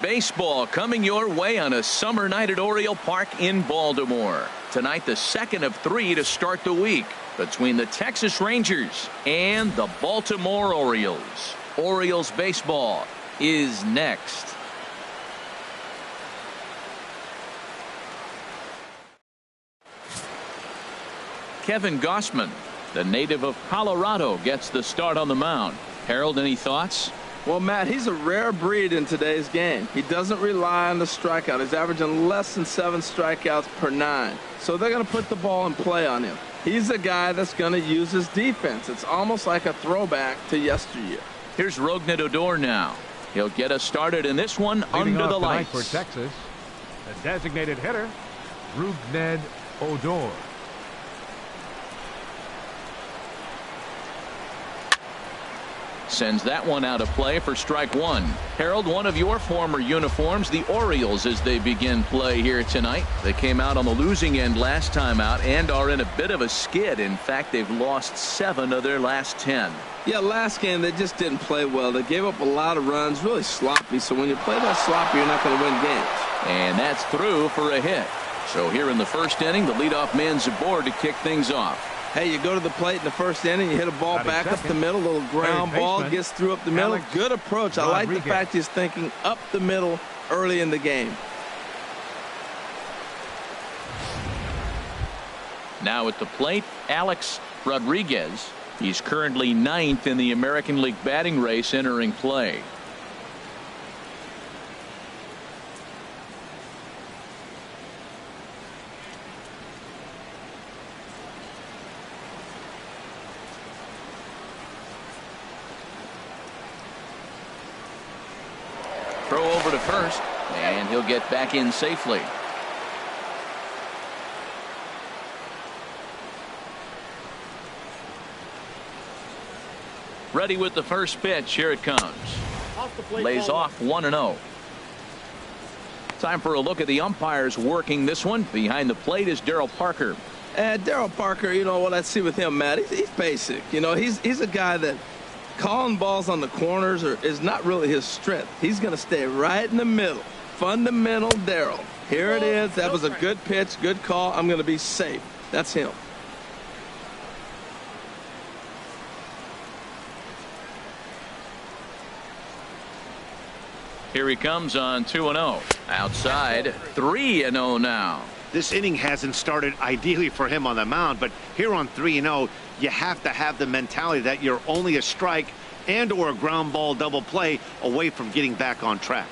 Baseball coming your way on a summer night at Oriole Park in Baltimore. Tonight, the second of 3 to start the week between the Texas Rangers and the Baltimore Orioles. Orioles baseball is next. Kevin Gausman, the native of Colorado, gets the start on the mound. Harold, any thoughts? Well, Matt, he's a rare breed in today's game. He doesn't rely on the strikeout. He's averaging less than 7 strikeouts per 9. So they're going to put the ball in play on him. He's a guy that's going to use his defense. It's almost like a throwback to yesteryear. Here's Rougned Odor now. He'll get us started in this one under the lights. For Texas, the designated hitter, Rougned Odor. Sends that one out of play for strike 1. Harold, one of your former uniforms, the Orioles, as they begin play here tonight. They came out on the losing end last time out and are in a bit of a skid. In fact, they've lost 7 of their last 10. Yeah, last game they just didn't play well. They gave up a lot of runs, really sloppy. So when you play that sloppy, you're not going to win games. And that's through for a hit. So here in the first inning, the leadoff man's aboard to kick things off. Hey, you go to the plate in the first inning, you hit a ball back up the middle, little ground ball, gets through up the middle. Good approach. I like the fact he's thinking up the middle early in the game. Now at the plate, Alex Rodriguez. He's currently 9th in the American League batting race entering play. Throw over to first, and he'll get back in safely. Ready with the first pitch. Here it comes. Lays off 1-0. Time for a look at the umpires working this one. Behind the plate is Daryl Parker. And Daryl Parker, you know what I see with him, Matt, he's basic. You know, he's a guy that calling balls on the corners is not really his strength. He's going to stay right in the middle. Fundamental Daryl. Here it is. That was a good pitch, good call. I'm going to be safe. That's him. Here he comes on 2-0. Outside, 3-0 now. This inning hasn't started ideally for him on the mound, but here on 3-0, you have to have the mentality that you're only a strike and or a ground ball double play away from getting back on track.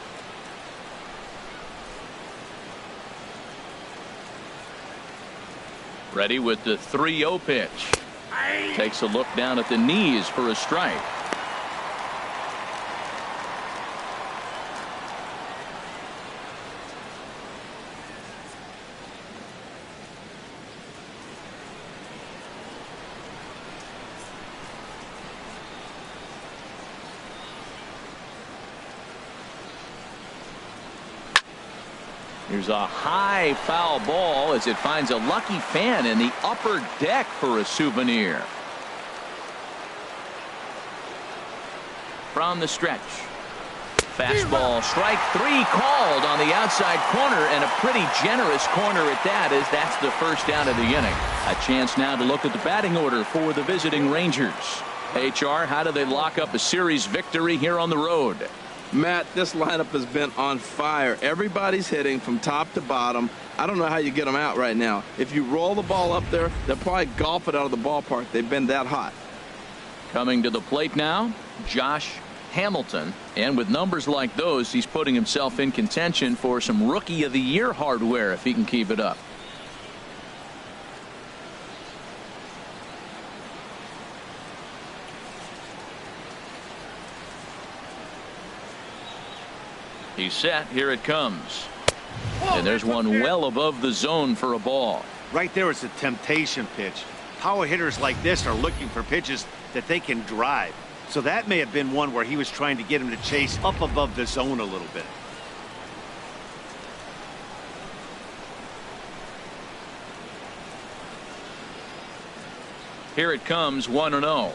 Ready with the 3-0 pitch. Takes a look down at the knees for a strike. Here's a high foul ball as it finds a lucky fan in the upper deck for a souvenir. From the stretch. Fastball, strike 3 called on the outside corner, and a pretty generous corner at that, as that's the first down of the inning. A chance now to look at the batting order for the visiting Rangers. HR, how do they lock up a series victory here on the road? Matt, this lineup has been on fire. Everybody's hitting from top to bottom. I don't know how you get them out right now. If you roll the ball up there, they'll probably golf it out of the ballpark. They've been that hot. Coming to the plate now, Josh Hamilton. And with numbers like those, he's putting himself in contention for some Rookie of the Year hardware if he can keep it up. He's set. Here it comes. And there's one well above the zone for a ball. Right there is a temptation pitch. Power hitters like this are looking for pitches that they can drive. So that may have been one where he was trying to get him to chase up above the zone a little bit. Here it comes, 1-0.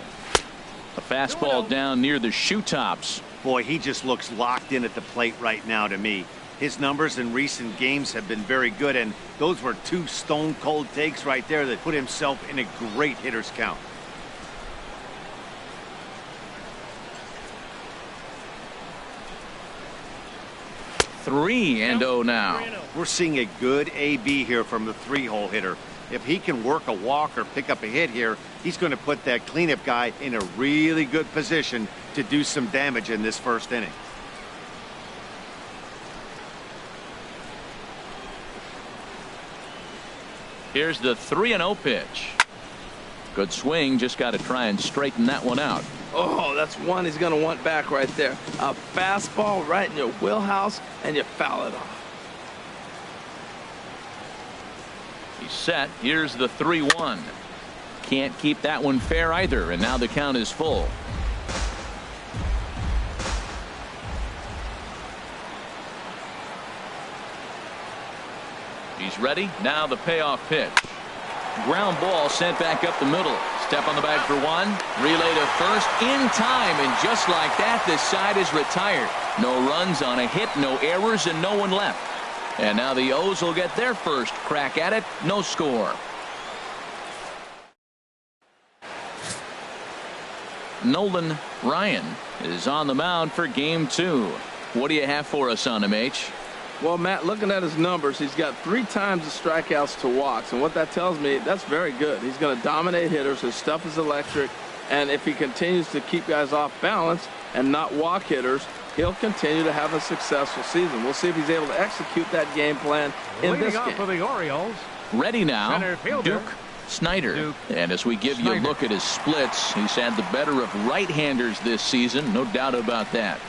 A fastball down near the shoe tops. Boy, he just looks locked in at the plate right now to me. His numbers in recent games have been very good, and those were two stone-cold takes right there that put himself in a great hitter's count. Three and 0 now. We're seeing a good AB here from the three-hole hitter. If he can work a walk or pick up a hit here, he's going to put that cleanup guy in a really good position to do some damage in this first inning. Here's the 3-0 pitch. Good swing, just got to try and straighten that one out. Oh, that's one he's going to want back right there. A fastball right in your wheelhouse, and you foul it off. He's set. Here's the 3-1. Can't keep that one fair either, and now the count is full. He's ready. Now the payoff pitch. Ground ball sent back up the middle. Step on the bag for one. Relay to first in time, and just like that, this side is retired. No runs on a hit, no errors, and no one left. And now the O's will get their first crack at it. No score. Nolan Ryan is on the mound for game 2. What do you have for us on him, H? Well, Matt, looking at his numbers, he's got 3 times the strikeouts to walks, and what that tells me, that's very good. He's going to dominate hitters. His stuff is electric, and if he continues to keep guys off balance and not walk hitters, he'll continue to have a successful season. We'll see if he's able to execute that game plan in this game. For the Orioles. Ready now, Center fielder, Snyder. And as we give you a look at his splits, he's had the better of right-handers this season, no doubt about that.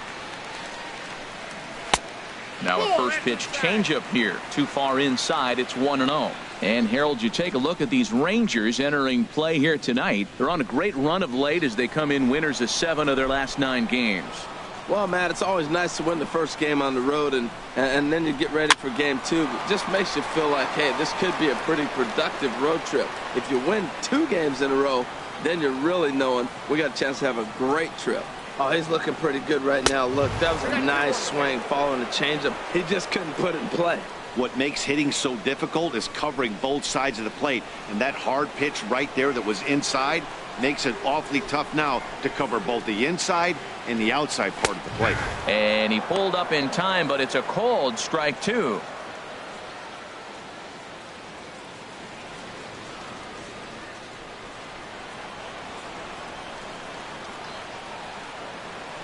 Now a first pitch changeup here. Too far inside. It's 1-0. And Harold, you take a look at these Rangers entering play here tonight. They're on a great run of late as they come in winners of 7 of their last 9 games. Well, Matt, it's always nice to win the first game on the road, and then you get ready for game 2. It just makes you feel like, hey, this could be a pretty productive road trip. If you win 2 games in a row, then you're really knowing we got a chance to have a great trip. Oh, he's looking pretty good right now. Look, that was a nice swing following the changeup. He just couldn't put it in play. What makes hitting so difficult is covering both sides of the plate, and that hard pitch right there that was inside makes it awfully tough now to cover both the inside and the outside part of the plate. And he pulled up in time, but it's a called strike 2.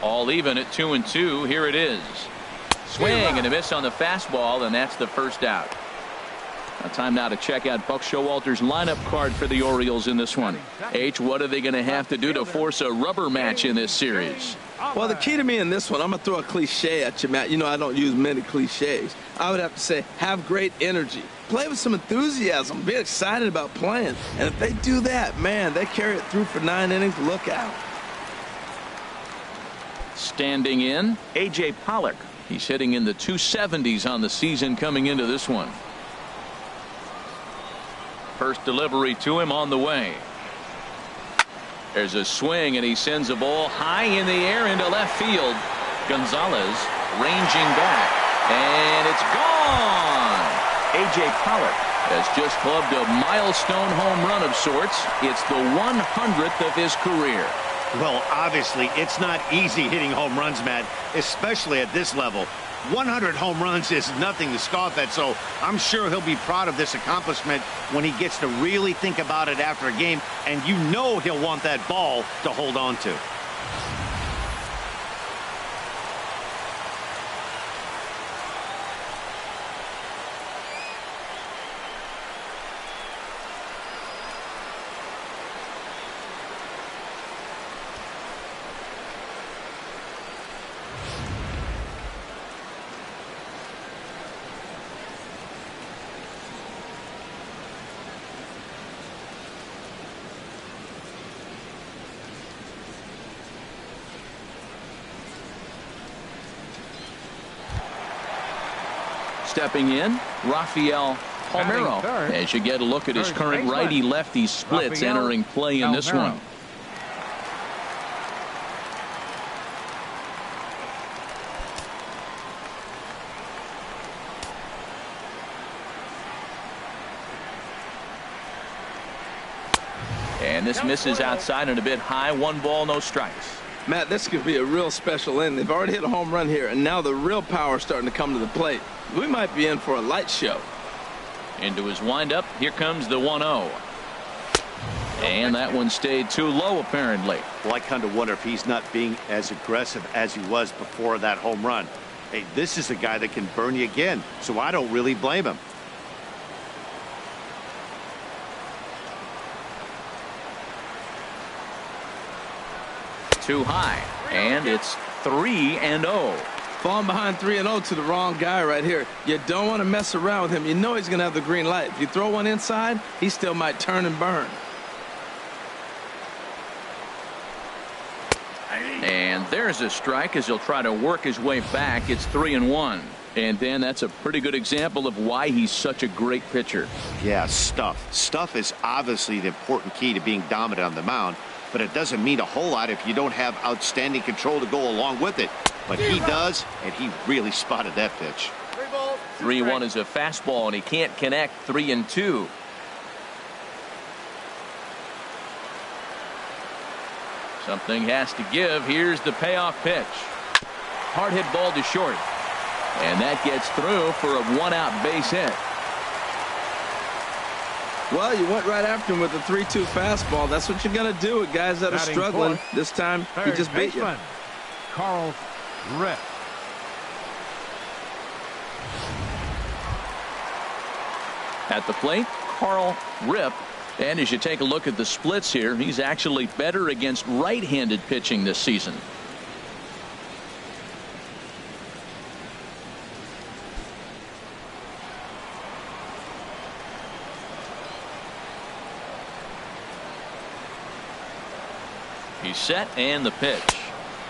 All even at 2-2. Here it is. Swing and a miss on the fastball, and that's the first out. Time now to check out Buck Showalter's lineup card for the Orioles in this one. H, what are they going to have to do to force a rubber match in this series? Well, the key to me in this one, I'm going to throw a cliche at you, Matt. You know I don't use many cliches. I would have to say have great energy. Play with some enthusiasm. Be excited about playing. And if they do that, man, they carry it through for 9 innings. Look out. Standing in, A.J. Pollock. He's hitting in the 270s on the season coming into this one. First delivery to him on the way. There's a swing, and he sends a ball high in the air into left field. Gonzales ranging back, and it's gone. A.J. Pollock has just clubbed a milestone home run of sorts. It's the 100th of his career. Well, obviously, it's not easy hitting home runs, Matt, especially at this level. 100 home runs is nothing to scoff at, so I'm sure he'll be proud of this accomplishment when he gets to really think about it after a game, and you know he'll want that ball to hold on to. Stepping in, Rafael Palmeiro. As you get a look at his current righty-lefty splits entering play in this one. And this misses outside and a bit high. 1 ball, no strikes. Matt, this could be a real special inning. They've already hit a home run here, and now the real power is starting to come to the plate. We might be in for a light show. Into his windup. Here comes the 1-0. And that one stayed too low, apparently. Well, I kind of wonder if he's not being as aggressive as he was before that home run. Hey, this is a guy that can burn you again, so I don't really blame him. Too high, and it's 3-0. Falling behind 3-0 to the wrong guy right here. You don't want to mess around with him. You know he's going to have the green light. If you throw one inside, he still might turn and burn. And there's a strike as he'll try to work his way back. It's 3-1. And then that's a pretty good example of why he's such a great pitcher. Yeah, stuff. Stuff is obviously the important key to being dominant on the mound, but it doesn't mean a whole lot if you don't have outstanding control to go along with it. But he does, and he really spotted that pitch. 3-1 is a fastball, and he can't connect. 3-2. Something has to give. Here's the payoff pitch. Hard hit ball to short. And that gets through for a 1-out base hit. Well, you went right after him with a 3-2 fastball. That's what you're going to do with guys that are struggling. This time, he just beat you. Carl Rip. At the plate, Carl Rip. And as you take a look at the splits here, he's actually better against right-handed pitching this season. He's set, and the pitch.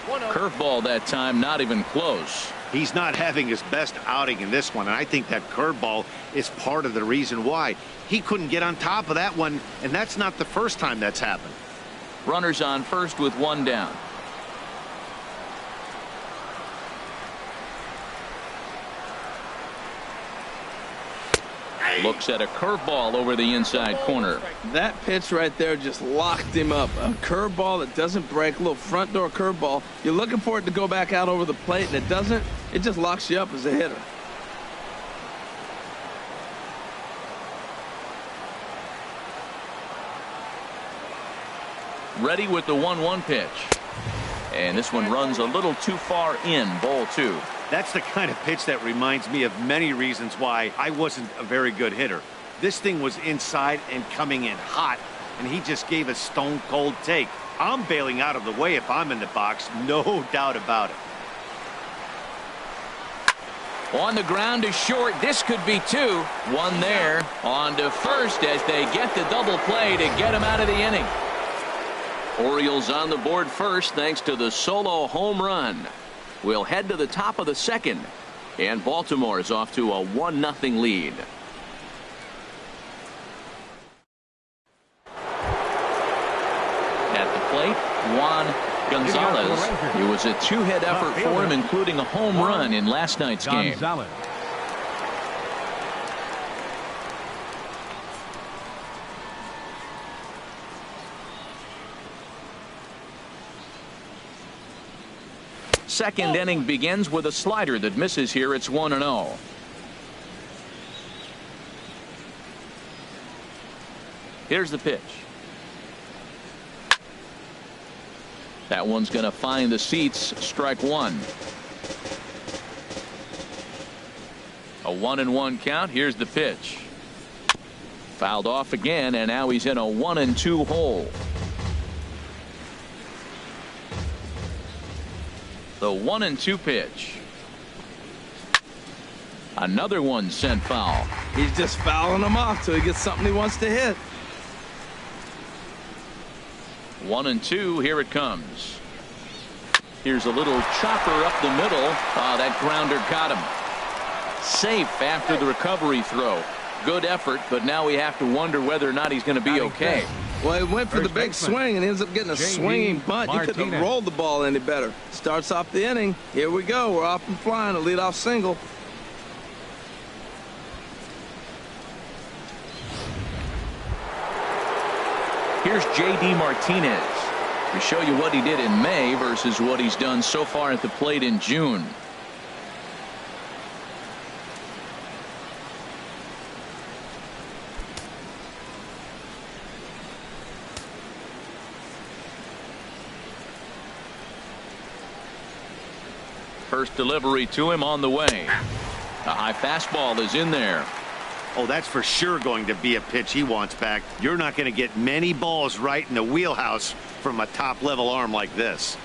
Curveball that time, not even close. He's not having his best outing in this one, and I think that curveball is part of the reason why. He couldn't get on top of that one, and that's not the first time that's happened. Runners on first with 1 down. Looks at a curveball over the inside corner. That pitch right there just locked him up. A curveball that doesn't break, a little front door curveball. You're looking for it to go back out over the plate, and it doesn't. It just locks you up as a hitter. Ready with the 1-1 pitch. And this one runs a little too far in. Ball 2. That's the kind of pitch that reminds me of many reasons why I wasn't a very good hitter. This thing was inside and coming in hot, and he just gave a stone cold take. I'm bailing out of the way if I'm in the box, no doubt about it. On the ground to short. This could be 2. 1 there. On to first as they get the double play to get him out of the inning. Orioles on the board first thanks to the solo home run. We'll head to the top of the second, and Baltimore is off to a 1-0 lead. At the plate, Juan Gonzales. It was a 2-hit effort for him, including a home run in last night's game. Second inning begins with a slider that misses here. It's 1-0. Here's the pitch. That one's going to find the seats. Strike 1. A 1-1 count. Here's the pitch. Fouled off again, and now he's in a 1-2 hole. The 1-2 pitch. Another one sent foul. He's just fouling them off till he gets something he wants to hit. 1-2. Here it comes. Here's a little chopper up the middle. That grounder got him. Safe after the recovery throw. Good effort, but now we have to wonder whether or not he's going to be okay. Well, he went for the big swing and ends up getting a swinging bunt. You couldn't have rolled the ball any better. Starts off the inning. Here we go. We're off and flying. A leadoff single. Here's J.D. Martinez to show you what he did in May versus what he's done so far at the plate in June. First delivery to him on the way. A high fastball is in there. Oh, that's for sure going to be a pitch he wants back. You're not going to get many balls right in the wheelhouse from a top-level arm like this.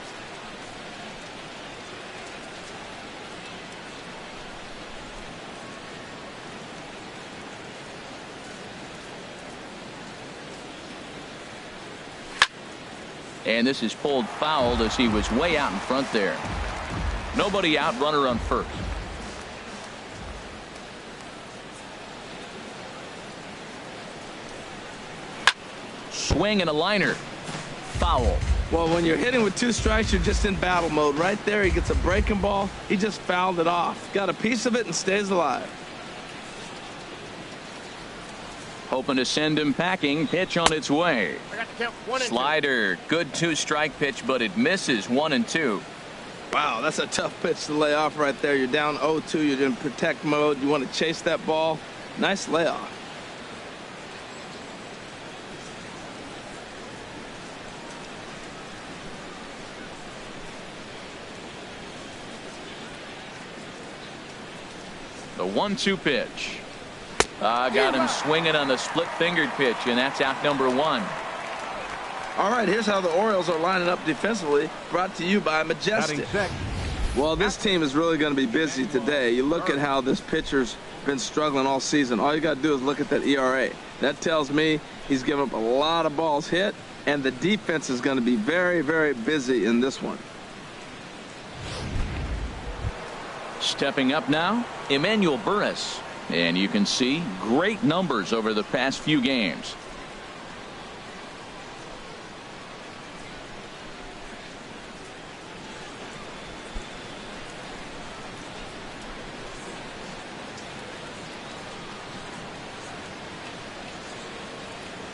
And this is pulled foul as he was way out in front there. Nobody out, runner on first. Swing and a liner. Foul. Well, when you're hitting with 2 strikes, you're just in battle mode. Right there, he gets a breaking ball. He just fouled it off. Got a piece of it and stays alive. Hoping to send him packing. Pitch on its way. I got to count 1 and 2. Slider. Good 2-strike pitch, but it misses. 1-2. Wow, that's a tough pitch to lay off right there. You're down 0-2. You're in protect mode. You want to chase that ball. Nice layoff. The 1-2 pitch. Got him swinging on the split-fingered pitch, and that's out number 1. All right, here's how the Orioles are lining up defensively, brought to you by Majestic. Well, this team is really going to be busy today. You look at how this pitcher's been struggling all season. All you got to do is look at that ERA. That tells me he's given up a lot of balls hit, and the defense is going to be very, very busy in this one. Stepping up now, Emmanuel Burris. And you can see great numbers over the past few games.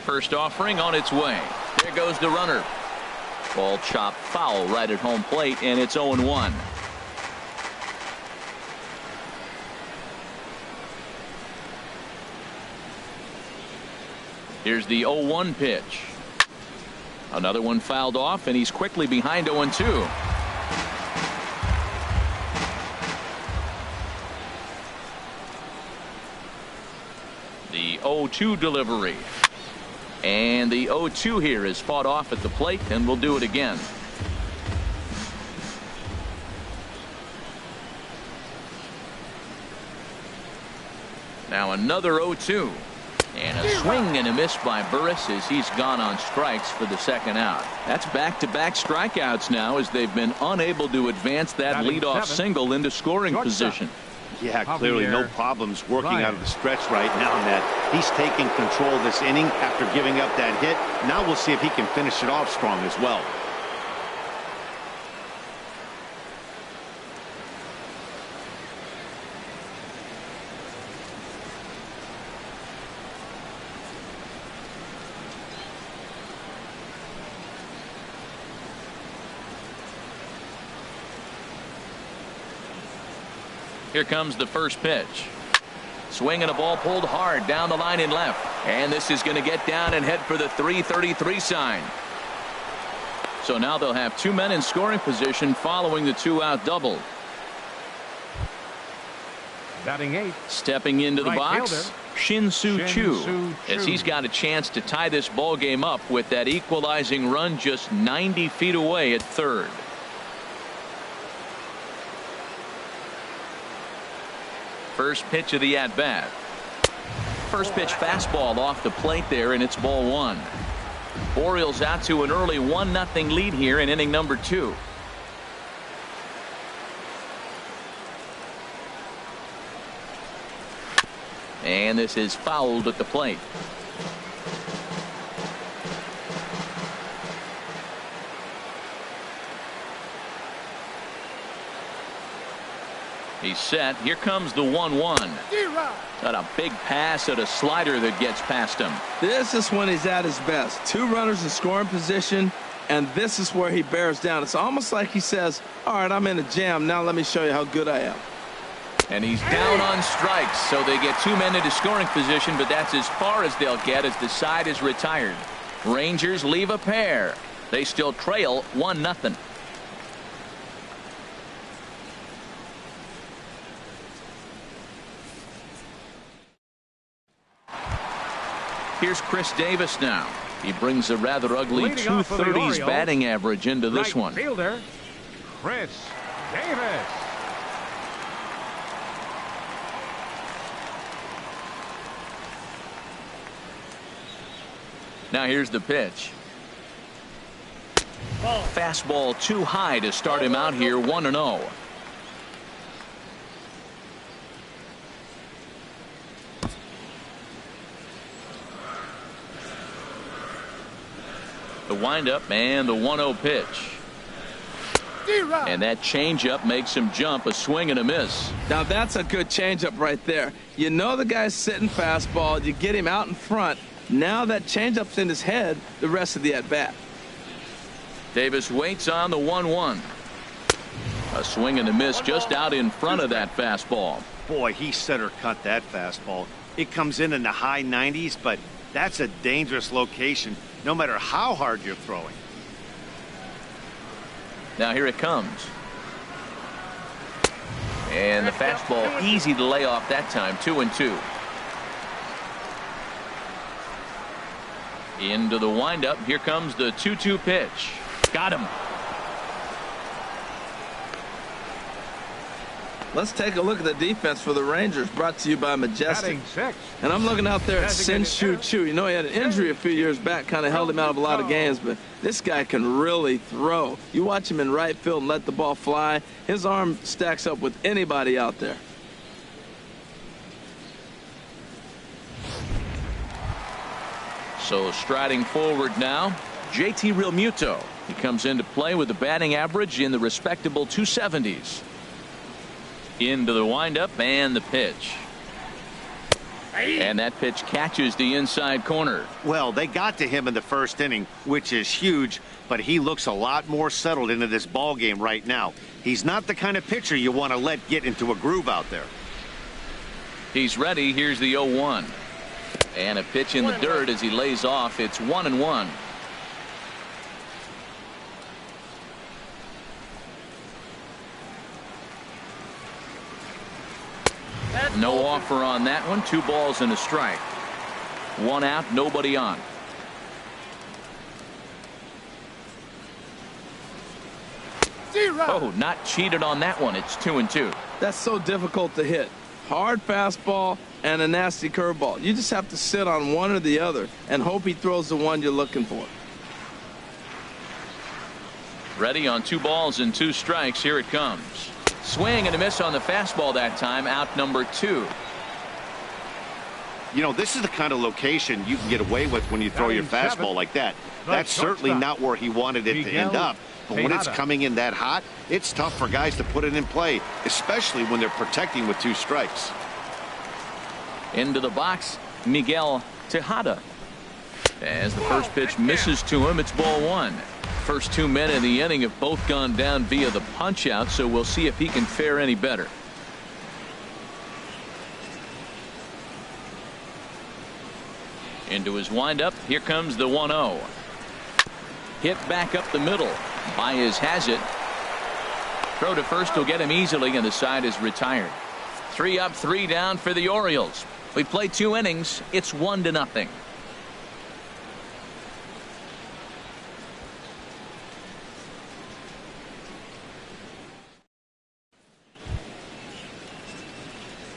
First offering on its way. There goes the runner. Ball chopped foul right at home plate, and it's 0-1. Here's the 0-1 pitch. Another one fouled off, and he's quickly behind 0-2. The 0-2 delivery. And the 0-2 here is fought off at the plate, and we'll do it again. Now another 0-2. And a swing and a miss by Burris as he's gone on strikes for the second out. That's back-to-back strikeouts now as they've been unable to advance that leadoff single into scoring position. Yeah, clearly no problems working out of the stretch right now, Ned. He's taking control of this inning after giving up that hit. Now we'll see if he can finish it off strong as well. Here comes the first pitch. Swing and a ball pulled hard down the line and left. And this is going to get down and head for the 333 sign. So now they'll have 2 men in scoring position following the 2-out double. Batting 8. Stepping into the box, fielder, Shin-Soo Choo, Shin-Soo as he's got a chance to tie this ball game up with that equalizing run just 90 feet away at third. First pitch of the at-bat. First pitch fastball off the plate there, and it's ball 1. Orioles out to an early 1-0 lead here in inning number 2. And this is fouled at the plate. He's set. Here comes the 1-1. Got a big pass at a slider that gets past him. This is when he's at his best. 2 runners in scoring position, and this is where he bears down. It's almost like he says, all right, I'm in a jam. Now let me show you how good I am. And he's down on strikes, so they get 2 men into scoring position, but that's as far as they'll get as the side is retired. Rangers leave a pair. They still trail 1-0. Here's Chris Davis now. He brings a rather ugly Leading off for the 230s Orioles, batting average into this right one. Fielder, Chris Davis. Now here's the pitch. Fastball too high to start him out here, 1-0. The windup and the 1-0 pitch. And that changeup makes him jump, a swing and a miss. Now that's a good changeup right there. You know the guy's sitting fastball. You get him out in front. Now that changeup's in his head the rest of the at-bat. Davis waits on the 1-1. A swing and a miss just out in front of that fastball. Boy, he center cut that fastball. It comes in the high 90s, but that's a dangerous location no matter how hard you're throwing. Now here it comes. And the fastball easy to lay off that time, 2-2. Into the windup. Here comes the 2-2 pitch. Got him. Let's take a look at the defense for the Rangers, brought to you by Majestic. Batting 6. And I'm looking out there at Sin-Shu Chu. You know, he had an injury a few years back, kind of held him out of a lot of games, but this guy can really throw. You watch him in right field and let the ball fly. His arm stacks up with anybody out there. So striding forward now, JT Realmuto. He comes into play with a batting average in the respectable 270s. Into the windup and the pitch. And that pitch catches the inside corner. Well, they got to him in the first inning, which is huge, but he looks a lot more settled into this ball game right now. He's not the kind of pitcher you want to let get into a groove out there. He's ready. Here's the 0-1. And a pitch in the dirt as he lays off. It's 1-1. No offer on that one. 2 balls and a strike. 1 out, nobody on. Oh, not cheated on that one. It's 2-2. That's so difficult to hit. Hard fastball and a nasty curveball. You just have to sit on one or the other and hope he throws the one you're looking for. Ready on 2 balls and 2 strikes. Here it comes. Swing and a miss on the fastball that time. Out number 2. You know, this is the kind of location you can get away with when you throw your fastball like that. That's certainly not where he wanted it to end up. But when it's coming in that hot, it's tough for guys to put it in play, especially when they're protecting with 2 strikes. Into the box, Miguel Tejada. As the first pitch misses to him, it's ball 1. First 2 men in the inning have both gone down via the punch out, so we'll see if he can fare any better. Into his windup. Here comes the 1-0. Hit back up the middle. Baez has it. Throw to first will get him easily, and the side is retired. 3 up, 3 down for the Orioles. We play 2 innings. It's 1-0.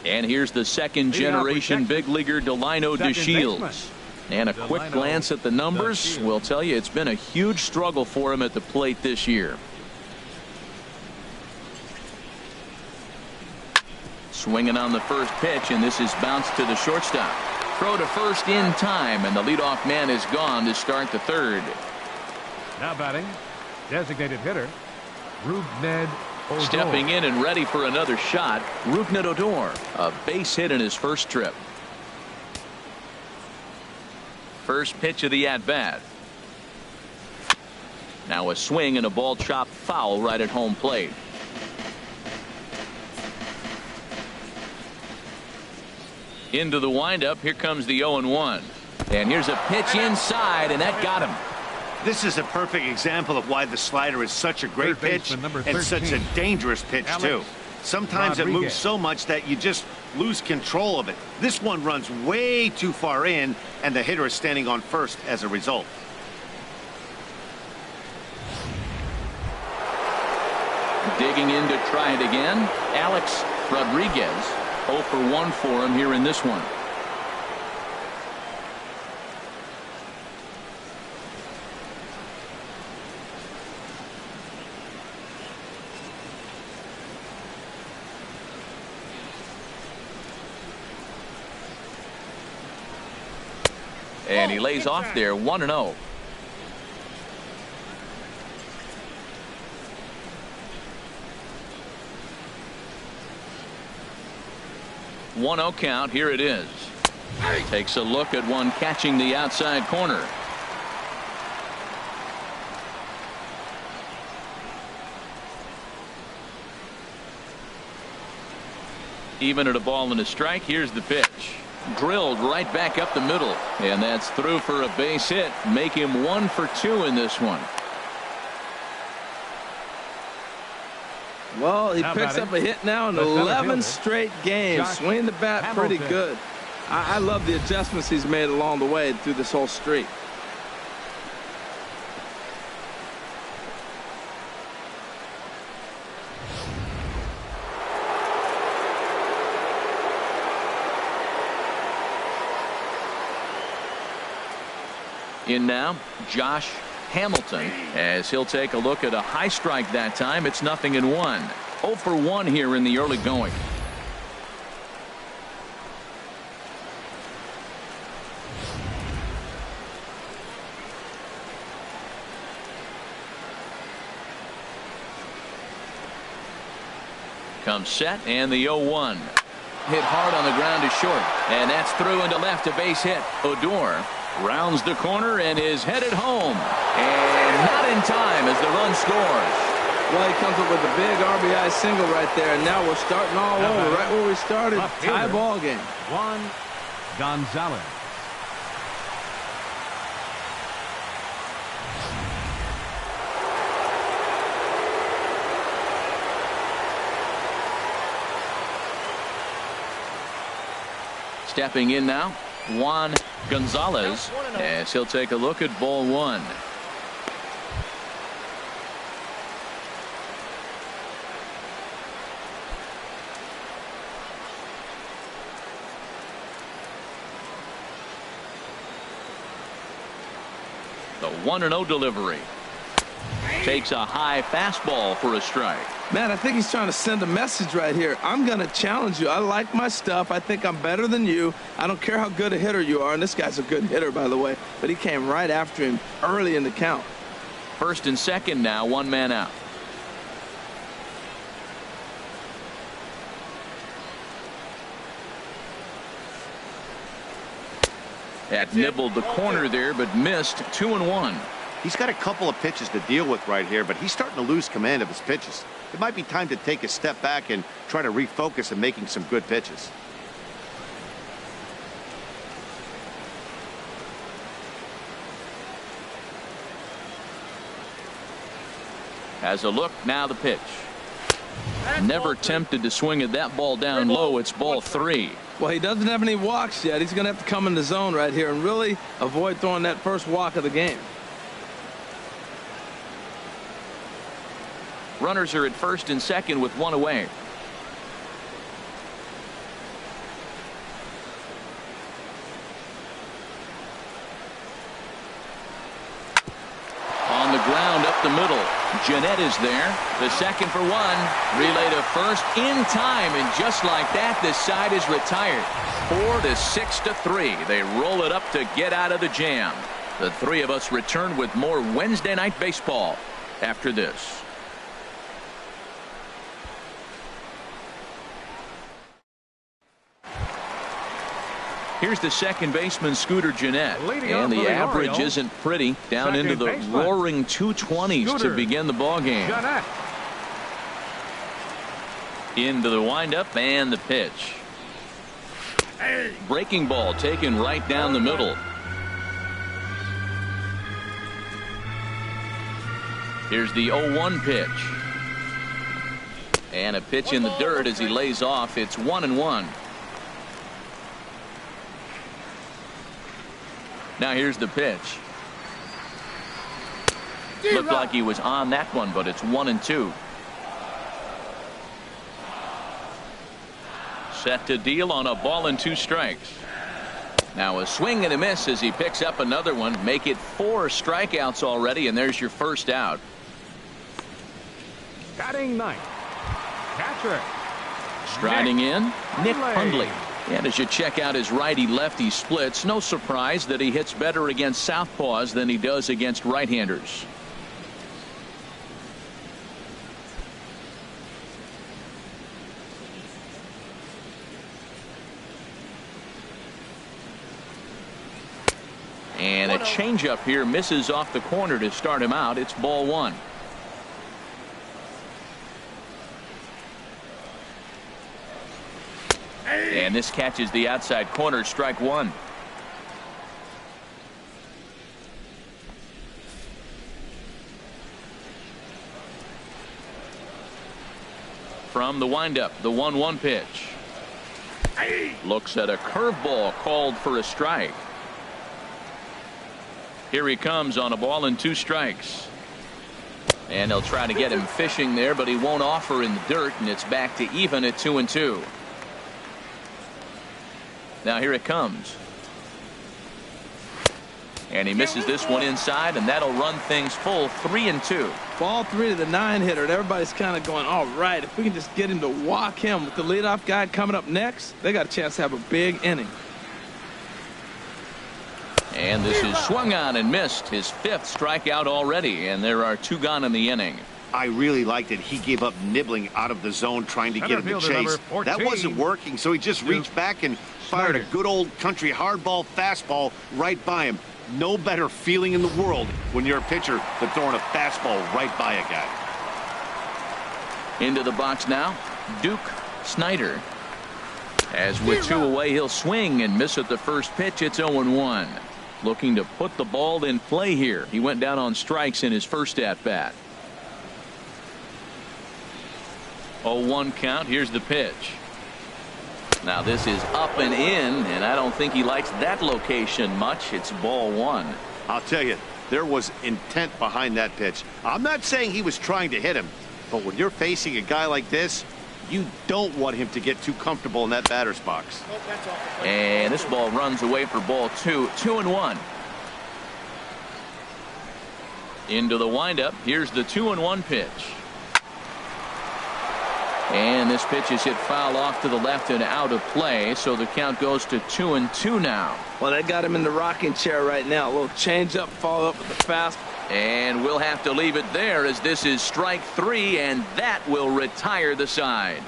And here's the second generation big leaguer Delino DeShields. And a quick glance at the numbers will tell you it's been a huge struggle for him at the plate this year. Swinging on the first pitch, and this is bounced to the shortstop. Throw to first in time, and the leadoff man is gone to start the 3rd. Now batting, designated hitter, Ripken Stepping in and ready for another shot, Rougned Odor, a base hit in his first trip. First pitch of the at-bat. Now a swing and a ball chopped foul right at home plate. Into the windup. Here comes the 0-1. And here's a pitch inside, and that got him. This is a perfect example of why the slider is such a great pitch and such a dangerous pitch, too. Sometimes it moves so much that you just lose control of it. This one runs way too far in, and the hitter is standing on first as a result. Digging in to try it again, Alex Rodriguez. 0 for 1 for him here in this one. And he lays off there, 1-0. One-0 count. Here it is. Takes a look at one catching the outside corner. Even at a ball and a strike. Here's the pitch. Drilled right back up the middle, and that's through for a base hit. Make him 1 for 2 in this one. Well, he picks up a hit now in 11 straight games. Swinging the bat pretty good. I love the adjustments he's made along the way through this whole streak. In now, Josh Hamilton, as he'll take a look at a high strike that time. It's 0-1. 0 for 1 here in the early going. Comes set, and the 0-1. Hit hard on the ground to short, and that's through into left, a base hit. Odor rounds the corner and is headed home, and not in time as the run scores. Well, he comes up with a big RBI single right there, and now we're starting all over right where we started. Tie ball game. Juan Gonzales. Stepping in now, Juan Gonzales, as he'll take a look at ball 1. The 1-0 delivery. Takes a high fastball for a strike. Man, I think he's trying to send a message right here. I'm going to challenge you. I like my stuff. I think I'm better than you. I don't care how good a hitter you are. And this guy's a good hitter, by the way. But he came right after him early in the count. First and second now, 1 man out. That nibbled the corner there, but missed. 2-1. He's got a couple of pitches to deal with right here, but he's starting to lose command of his pitches. It might be time to take a step back and try to refocus on making some good pitches. Has a look, now the pitch. Never tempted to swing at that ball down low. It's ball 3. Well, he doesn't have any walks yet. He's going to have to come in the zone right here and really avoid throwing that first walk of the game. Runners are at first and second with 1 away. On the ground up the middle. Jeanette is there. The second for 1. Relay to first in time, and just like that, this side is retired. 4-6-3. They roll it up to get out of the jam. The three of us return with more Wednesday Night Baseball after this. Here's the second baseman, Scooter Gennett. And the average Orioles, isn't pretty. Down into the roaring 220s to begin the ball game. Gennett. Into the windup and the pitch. Breaking ball taken right down the middle. Here's the 0-1 pitch. And a pitch in the dirt as he lays off. It's 1-1. Now here's the pitch. Looked like he was on that one, but it's 1-2. Set to deal on a ball and 2 strikes. Now a swing and a miss as he picks up another one. Make it 4 strikeouts already, and there's your first out. Batting ninth, catcher. Striding in, Nick Hundley. And as you check out his righty-lefty splits, no surprise that he hits better against southpaws than he does against right-handers. And a changeup here misses off the corner to start him out. It's ball 1. And this catches the outside corner, strike 1. From the windup, the 1-1 pitch. Looks at a curveball called for a strike. Here he comes on a ball and 2 strikes. And they'll try to get him fishing there, but he won't offer in the dirt, and it's back to even at 2-2. Now here it comes. And he misses this one inside, and that'll run things full 3-2. Ball 3 to the 9-hitter. And everybody's kind of going, all right, if we can just get him to walk him with the leadoff guy coming up next, they got a chance to have a big inning. And this is swung on and missed. His 5th strikeout already, and there are 2 gone in the inning. I really liked it. He gave up nibbling out of the zone trying to get him to chase. That wasn't working, so he just reached back and fired a good old country hardball fastball right by him. No better feeling in the world when you're a pitcher than throwing a fastball right by a guy. Into the box now, Duke Snyder. As with 2 away, he'll swing and miss at the first pitch. It's 0-1. Looking to put the ball in play here. He went down on strikes in his first at-bat. 0-1 count. Here's the pitch. Now this is up and in, and I don't think he likes that location much. It's ball 1. I'll tell you, there was intent behind that pitch. I'm not saying he was trying to hit him, but when you're facing a guy like this, you don't want him to get too comfortable in that batter's box. And this ball runs away for ball 2. 2-1. Into the windup. Here's the 2-1 pitch. And this pitch is hit foul off to the left and out of play, so the count goes to 2-2 now. Well, they got him in the rocking chair right now. A little change up, follow up with the fast. And we'll have to leave it there as this is strike 3, and that will retire the side.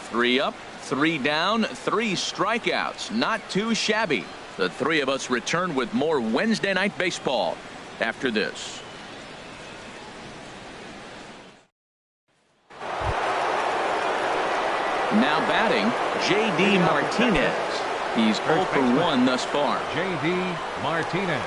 3 up, 3 down, 3 strikeouts. Not too shabby. The 3 of us return with more Wednesday Night Baseball after this. Now batting, J.D. Martinez. He's 0 for 1 thus far. J.D. Martinez.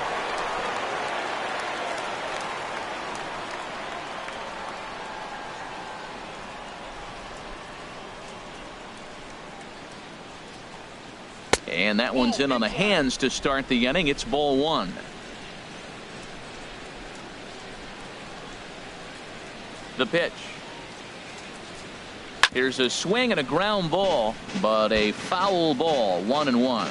And that one's in on the hands to start the inning. It's ball 1. The pitch. Here's a swing and a ground ball, but a foul ball. 1-1.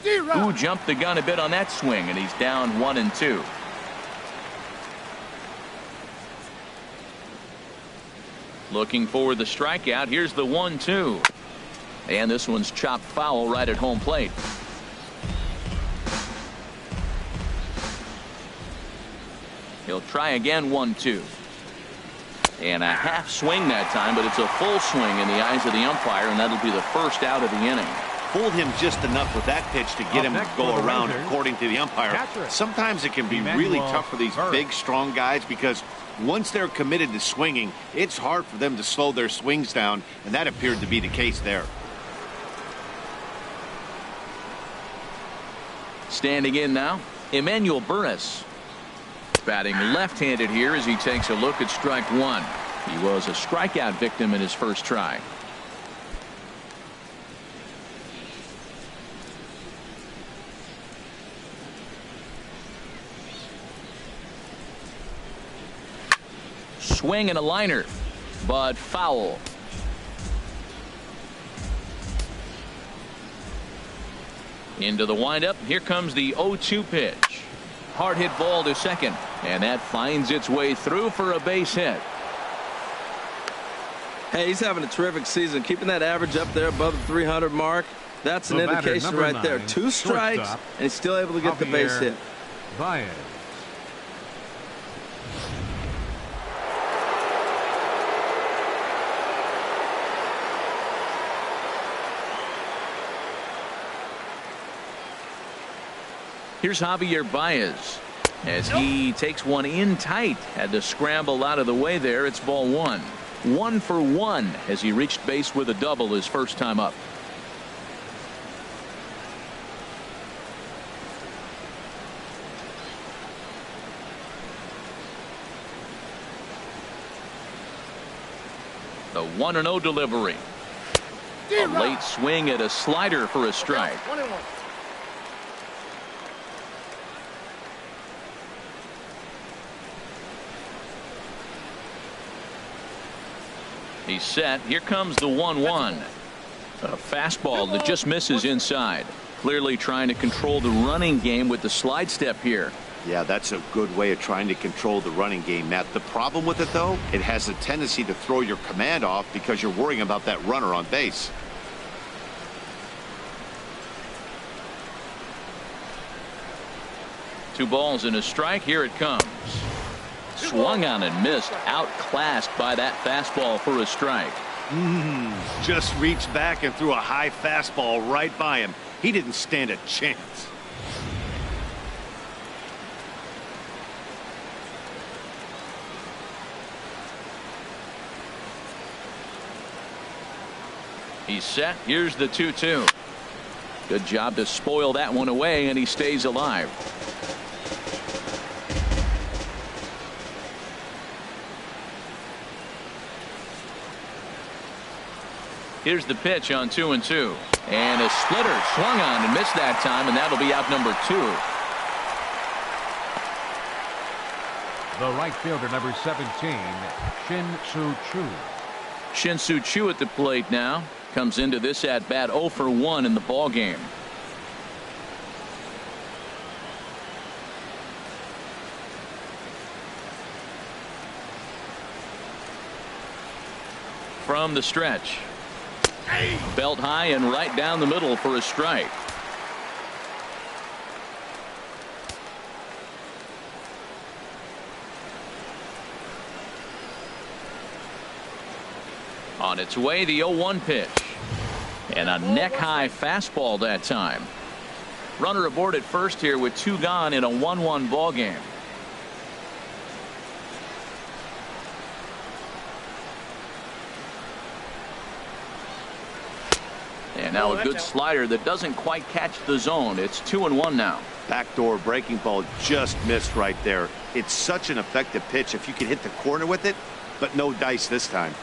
Who jumped the gun a bit on that swing, and he's down 1-2. Looking for the strikeout. Here's the 1-2. And this one's chopped foul right at home plate. He'll try again. 1-2. And a half swing that time, but it's a full swing in the eyes of the umpire, and that'll be the first out of the inning. Fooled him just enough with that pitch to get him to go around, according to the umpire. Sometimes it can be really tough for these big, strong guys because once they're committed to swinging, it's hard for them to slow their swings down, and that appeared to be the case there. Standing in now, Emmanuel Burris. Batting left-handed here as he takes a look at strike one. He was a strikeout victim in his first try. Swing and a liner, but foul. Into the windup. Here comes the 0-2 pitch. Hard hit ball to second, and that finds its way through for a base hit. Hey, he's having a terrific season, keeping that average up there above the 300 mark. That's an indication right there. 2 strikes, and he's still able to get the base hit. Baez. Here's Javier Baez as he takes one in tight. Had to scramble out of the way there. It's ball one. 1 for 1 as he reached base with a double his first time up. The 1-0 delivery. A late swing at a slider for a strike. He's set. Here comes the 1-1. A fastball that just misses inside. Clearly trying to control the running game with the slide step here. Yeah, that's a good way of trying to control the running game, Matt. The problem with it, though, it has a tendency to throw your command off because you're worrying about that runner on base. Two balls and a strike. Here it comes. Swung on and missed. Outclassed by that fastball for a strike. Just reached back and threw a high fastball right by him. He didn't stand a chance. He's set. Here's the 2-2. Good job to spoil that one away, and he stays alive. Here's the pitch on 2-2. And a splitter swung on and missed that time, and that'll be out number 2. The right fielder, number 17, Shin-Soo Choo. Shin-Soo Choo at the plate now. Comes into this at bat 0 for 1 in the ball game. From the stretch. Belt high and right down the middle for a strike. On its way, the 0-1 pitch. And a neck-high fastball that time. Runner aboard at first here with 2 gone in a 1-1 ball game. And now a good slider that doesn't quite catch the zone. It's 2-1 now. Backdoor breaking ball just missed right there. It's such an effective pitch if you can hit the corner with it, but no dice this time.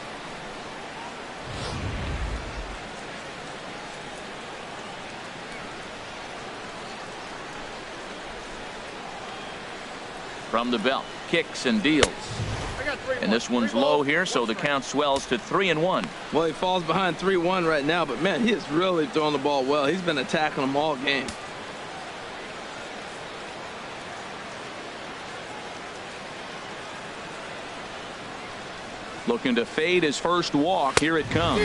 From the belt, kicks and deals. And this one's low here, so the count swells to 3-1. Well, he falls behind 3-1 right now, but man, he is really throwing the ball well. He's been attacking them all game. Looking to fade his first walk. Here it comes.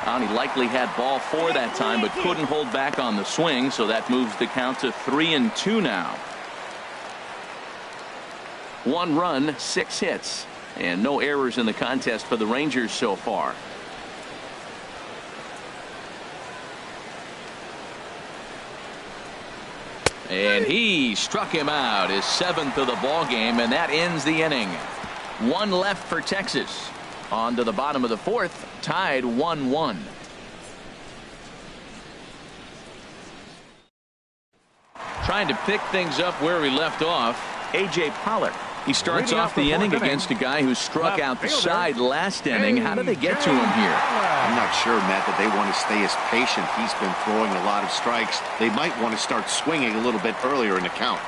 And he likely had ball 4 that time, but couldn't hold back on the swing, so that moves the count to 3-2 now. 1 run, 6 hits. And no errors in the contest for the Rangers so far. And he struck him out, his 7th of the ball game, and that ends the inning. 1 left for Texas. On to the bottom of the 4th, tied 1-1. Trying to pick things up where we left off, A.J. Pollock. He starts off the inning against a guy who struck out the side last inning. How did they get to him here? I'm not sure, Matt, that they want to stay as patient. He's been throwing a lot of strikes. They might want to start swinging a little bit earlier in the count.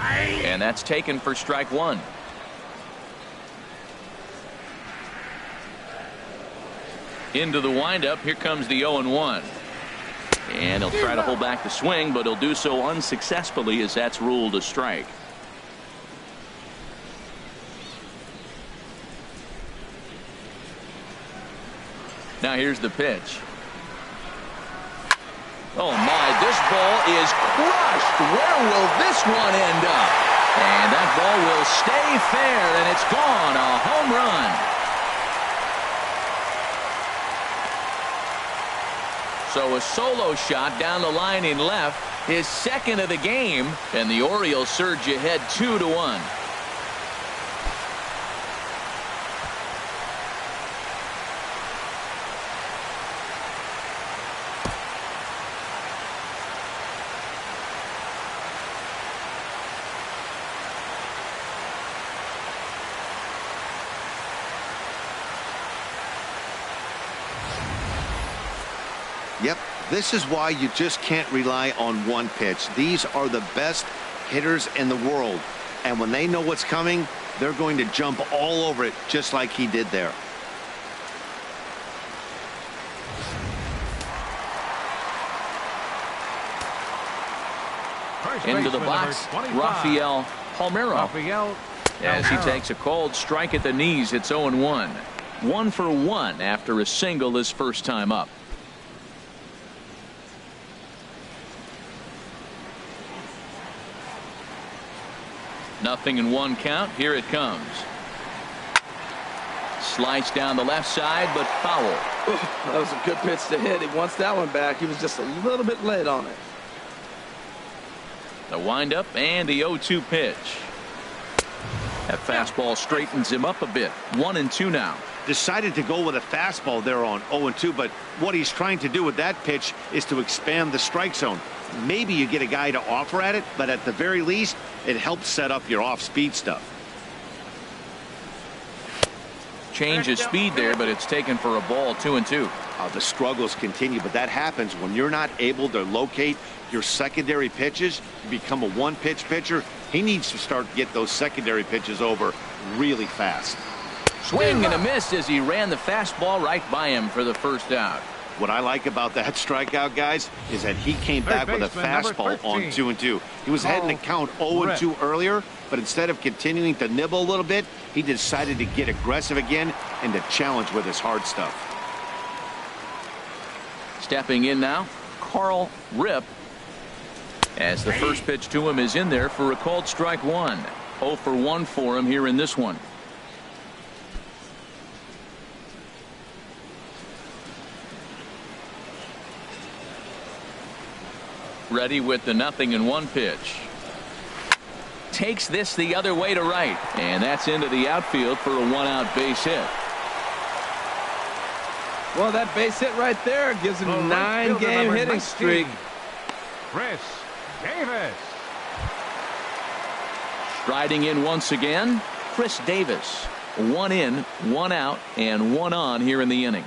And that's taken for strike 1. Into the windup. Here comes the 0-1. And he'll try to hold back the swing, but he'll do so unsuccessfully as that's ruled a strike. Now here's the pitch. Oh my, this ball is crushed. Where will this one end up? And that ball will stay fair, and it's gone. A home run. So a solo shot down the line in left, his 2nd of the game, and the Orioles surge ahead 2-1. Yep, this is why you just can't rely on one pitch. These are the best hitters in the world. And when they know what's coming, they're going to jump all over it just like he did there. Into the box, Rafael Palmeiro. As he takes a cold strike at the knees, it's 0-1. 1 for 1 after a single his first time up. Nothing in 1 count. Here it comes. Slice down the left side, but foul. That was a good pitch to hit. He wants that one back. He was just a little bit late on it. The windup and the 0-2 pitch. That fastball straightens him up a bit. 1-2 now. Decided to go with a fastball there on 0-2, but what he's trying to do with that pitch is to expand the strike zone. Maybe you get a guy to offer at it, but at the very least, it helps set up your off-speed stuff. Change his speed there, but it's taken for a ball. 2-2. The struggles continue, but that happens when you're not able to locate your secondary pitches. You become a one-pitch pitcher. He needs to start to get those secondary pitches over really fast. Swing and a miss as he ran the fastball right by him for the first out. What I like about that strikeout, guys, is that he came back with a fastball on 2-2. He was heading to count 0-2 earlier, but instead of continuing to nibble a little bit, he decided to get aggressive again and to challenge with his hard stuff. Stepping in now, Carl Rip, as the first pitch to him is in there for a called strike 1. 0 for 1 for him here in this one. Ready with the 0-1 pitch. Takes this the other way to right, and that's into the outfield for a 1-out base hit. Well, that base hit right there gives him a 9-game hitting streak. Chris Davis. Striding in once again, Chris Davis. 1 in, 1 out, and 1 on here in the inning.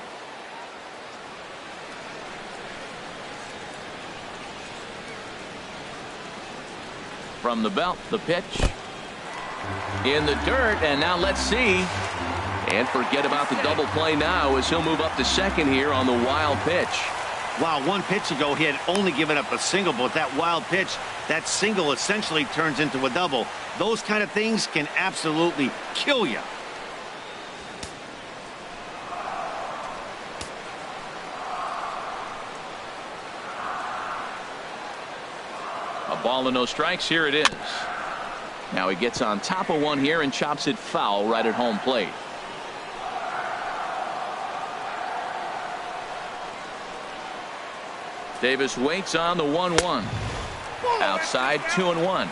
From the belt, the pitch. In the dirt, and now let's see. And forget about the double play now as he'll move up to second here on the wild pitch. Wow, 1 pitch ago he had only given up a single, but that wild pitch, that single essentially turns into a double. Those kind of things can absolutely kill you. A ball and no strikes. Here it is. Now he gets on top of one here and chops it foul right at home plate. Davis waits on the 1-1. Outside, 2-1.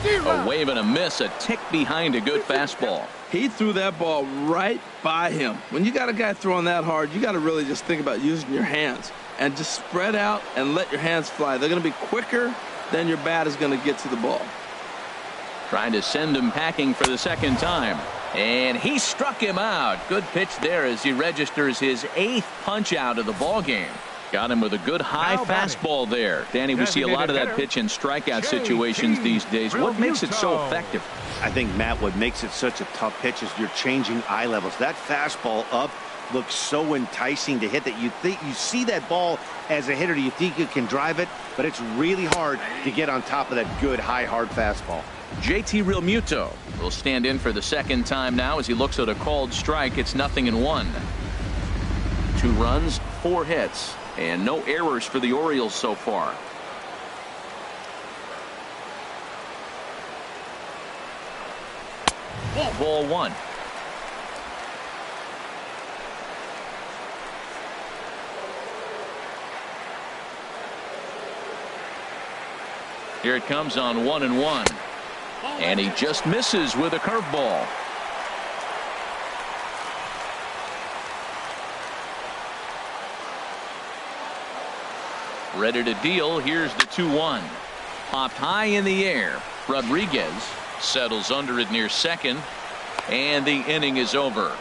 A wave and a miss, a tick behind a good fastball. He threw that ball right by him. When you got a guy throwing that hard, you got to really just think about using your hands and just spread out and let your hands fly. They're going to be quicker than your bat is going to get to the ball. Trying to send him packing for the second time. And he struck him out. Good pitch there as he registers his 8th punch out of the ball game. Got him with a good high fastball there. Danny, we see a lot of that pitch in strikeout situations these days. What makes it so effective? I think, Matt, what makes it such a tough pitch is you're changing eye levels. That fastball up looks so enticing to hit that you think you see that ball as a hitter. You think you can drive it, but it's really hard to get on top of that good high hard fastball. JT Realmuto will stand in for the second time now as he looks at a called strike. It's 0-1. 2 runs, 4 hits, and no errors for the Orioles so far. Ball 1. Here it comes on 1-1. And he just misses with a curveball. Ready to deal. Here's the 2-1. Popped high in the air. Rodriguez settles under it near second. And the inning is over.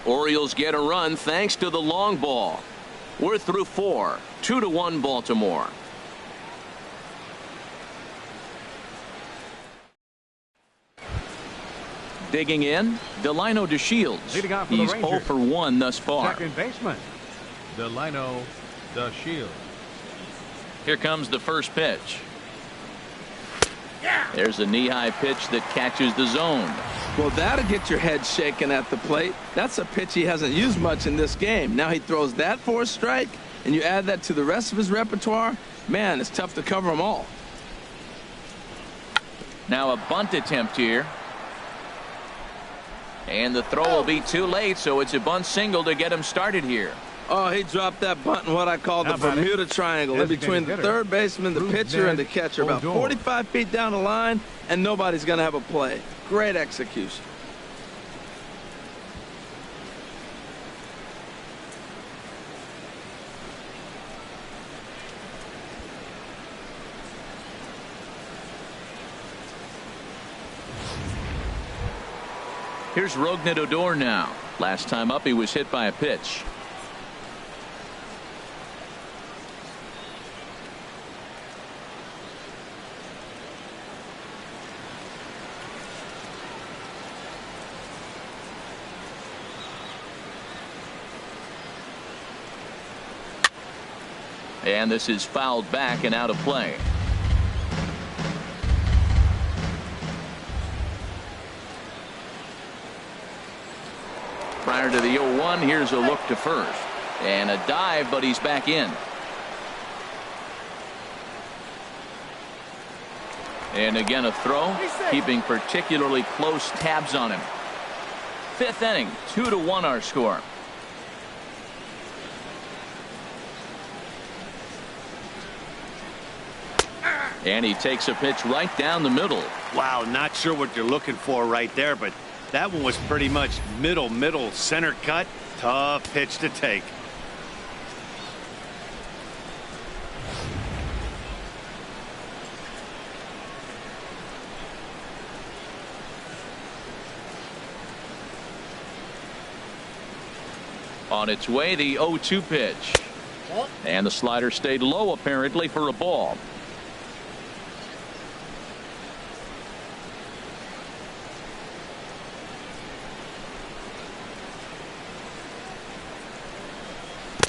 Orioles get a run thanks to the long ball. We're through 4. 2-1 Baltimore. Digging in, Delino DeShields. Leading off for He's the Rangers. 0 for 1 thus far. Second baseman, Delino DeShields. Here comes the first pitch. There's a knee-high pitch that catches the zone. Well, that'll get your head shaking at the plate. That's a pitch he hasn't used much in this game. Now he throws that for a strike, and you add that to the rest of his repertoire. Man, it's tough to cover them all. Now a bunt attempt here. And the throw will be too late, so it's a bunt single to get him started here. Oh, he dropped that bunt in what I call the Bermuda Triangle, in between the third baseman, the pitcher, and the catcher. About 45 feet down the line, and nobody's going to have a play. Great execution. Here's Rougned Odor now. Last time up, he was hit by a pitch. And this is fouled back and out of play. Prior to the 0-1, here's a look to first. And a dive, but he's back in. And again a throw, keeping particularly close tabs on him. 5th inning, 2-1 our score. And he takes a pitch right down the middle. Wow, not sure what you're looking for right there, but that one was pretty much middle center cut. Tough pitch to take. On its way, the 0-2 pitch. And the slider stayed low apparently for a ball.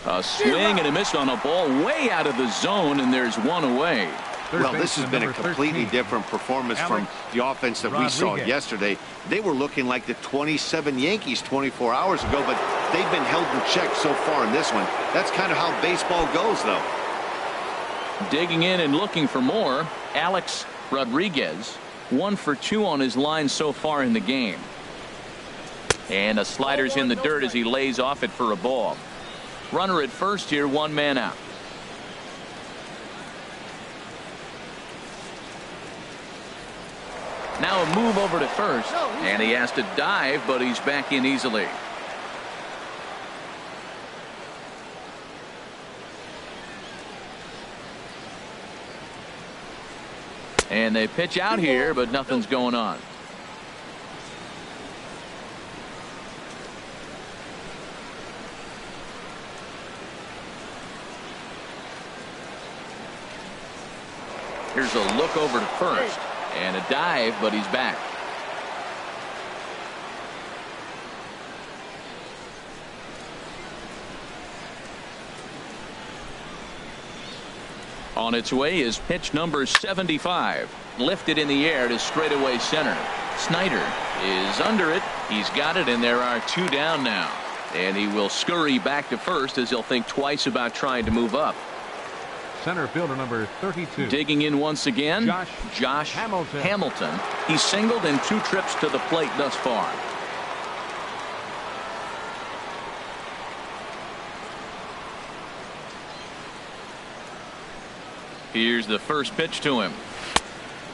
A swing and a miss on a ball way out of the zone, and there's one away. Well, this has been a completely different performance from the offense that we saw yesterday. They were looking like the 27 Yankees 24 hours ago, but they've been held in check so far in this one. That's kind of how baseball goes, though. Digging in and looking for more, Alex Rodriguez, 1 for 2 on his line so far in the game. And a slider's in the dirt as he lays off it for a ball. Runner at first here, 1 man out. Now a move over to first, and he has to dive, but he's back in easily. And they pitch out here, but nothing's going on. Here's a look over to first. And a dive, but he's back. On its way is pitch number 75. Lifted in the air to straightaway center. Snyder is under it. He's got it, and there are 2 down now. And he will scurry back to first as he'll think twice about trying to move up. Center fielder number 32. Digging in once again, Josh Hamilton. He's singled in 2 trips to the plate thus far. Here's the first pitch to him.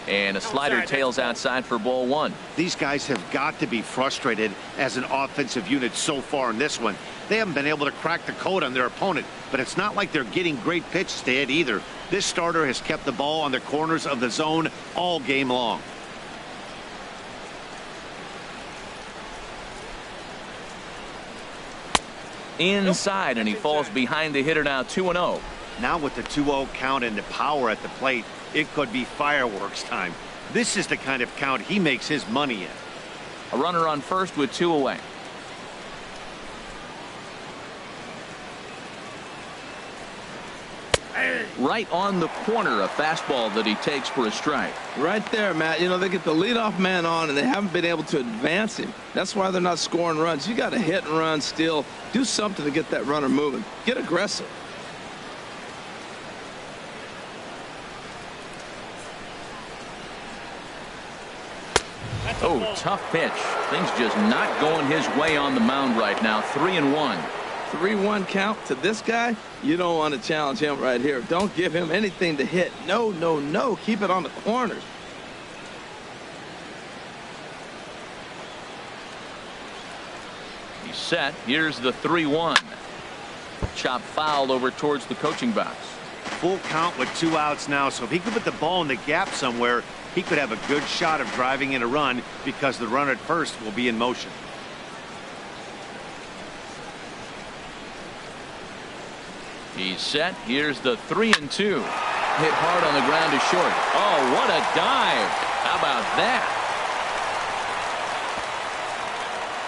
And a slider tails outside for ball 1. These guys have got to be frustrated as an offensive unit so far in this one. They haven't been able to crack the code on their opponent, but it's not like they're getting great pitches to hit either. This starter has kept the ball on the corners of the zone all game long. Inside, and he falls behind the hitter now, 2-0. Now with the 2-0 count and the power at the plate, it could be fireworks time. This is the kind of count he makes his money in. A runner on first with 2 away. Right on the corner, a fastball that he takes for a strike. Right there, Matt. You know, they get the leadoff man on, and they haven't been able to advance him. That's why they're not scoring runs. You got to hit and run still. Do something to get that runner moving. Get aggressive. Oh, tough pitch. Things just not going his way on the mound right now. 3-1. 3-1 count to this guy. You don't want to challenge him right here. Don't give him anything to hit. No, no, no. Keep it on the corners. He's set. Here's the 3-1. Chop foul over towards the coaching box. Full count with 2 outs now, so if he could put the ball in the gap somewhere, he could have a good shot of driving in a run because the runner at first will be in motion. He's set. Here's the 3-2. Hit hard on the ground to short. Oh, what a dive. How about that?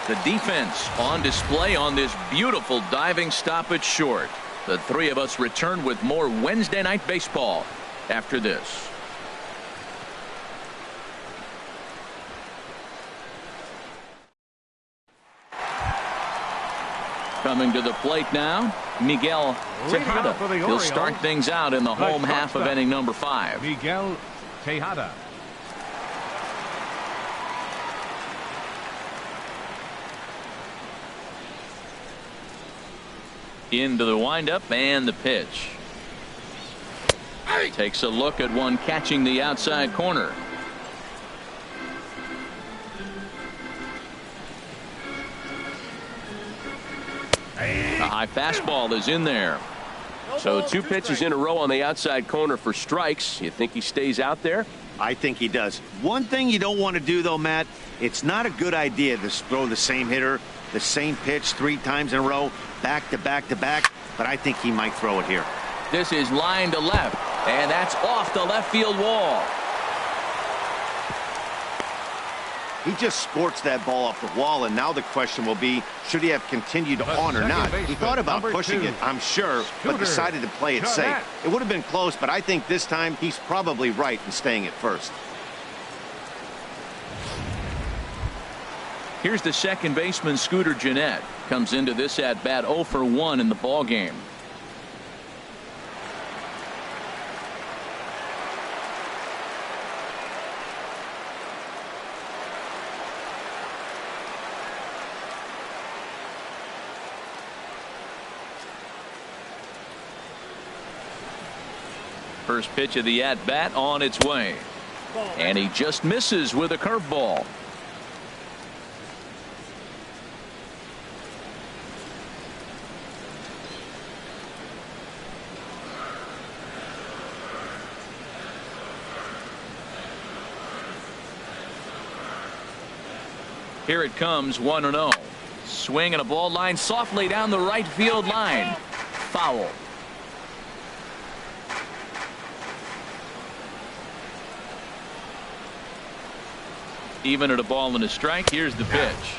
The defense on display on this beautiful diving stop at short. The 3 of us return with more Wednesday Night Baseball after this. Coming to the plate now, Miguel Tejada. He'll start things out in the home half of inning number 5. Miguel Tejada. Into the windup and the pitch. Takes a look at one catching the outside corner. A high fastball is in there. So 2 pitches in a row on the outside corner for strikes. You think he stays out there? I think he does. One thing you don't want to do, though, Matt, it's not a good idea to throw the same hitter, the same pitch 3 times in a row, back to back to back, but I think he might throw it here. This is line to left, and that's off the left field wall. He just scorched that ball off the wall, and now the question will be, should he have continued on or not? He thought about pushing it, I'm sure, but decided to play it safe. It would have been close, but I think this time he's probably right in staying at first. Here's the second baseman, Scooter Gennett. Comes into this at bat 0 for 1 in the ball game. First pitch of the at bat on its way, and he just misses with a curveball. Here it comes, 1-0. Swing and a ball line softly down the right field line. Foul. Even at a ball and a strike, here's the pitch.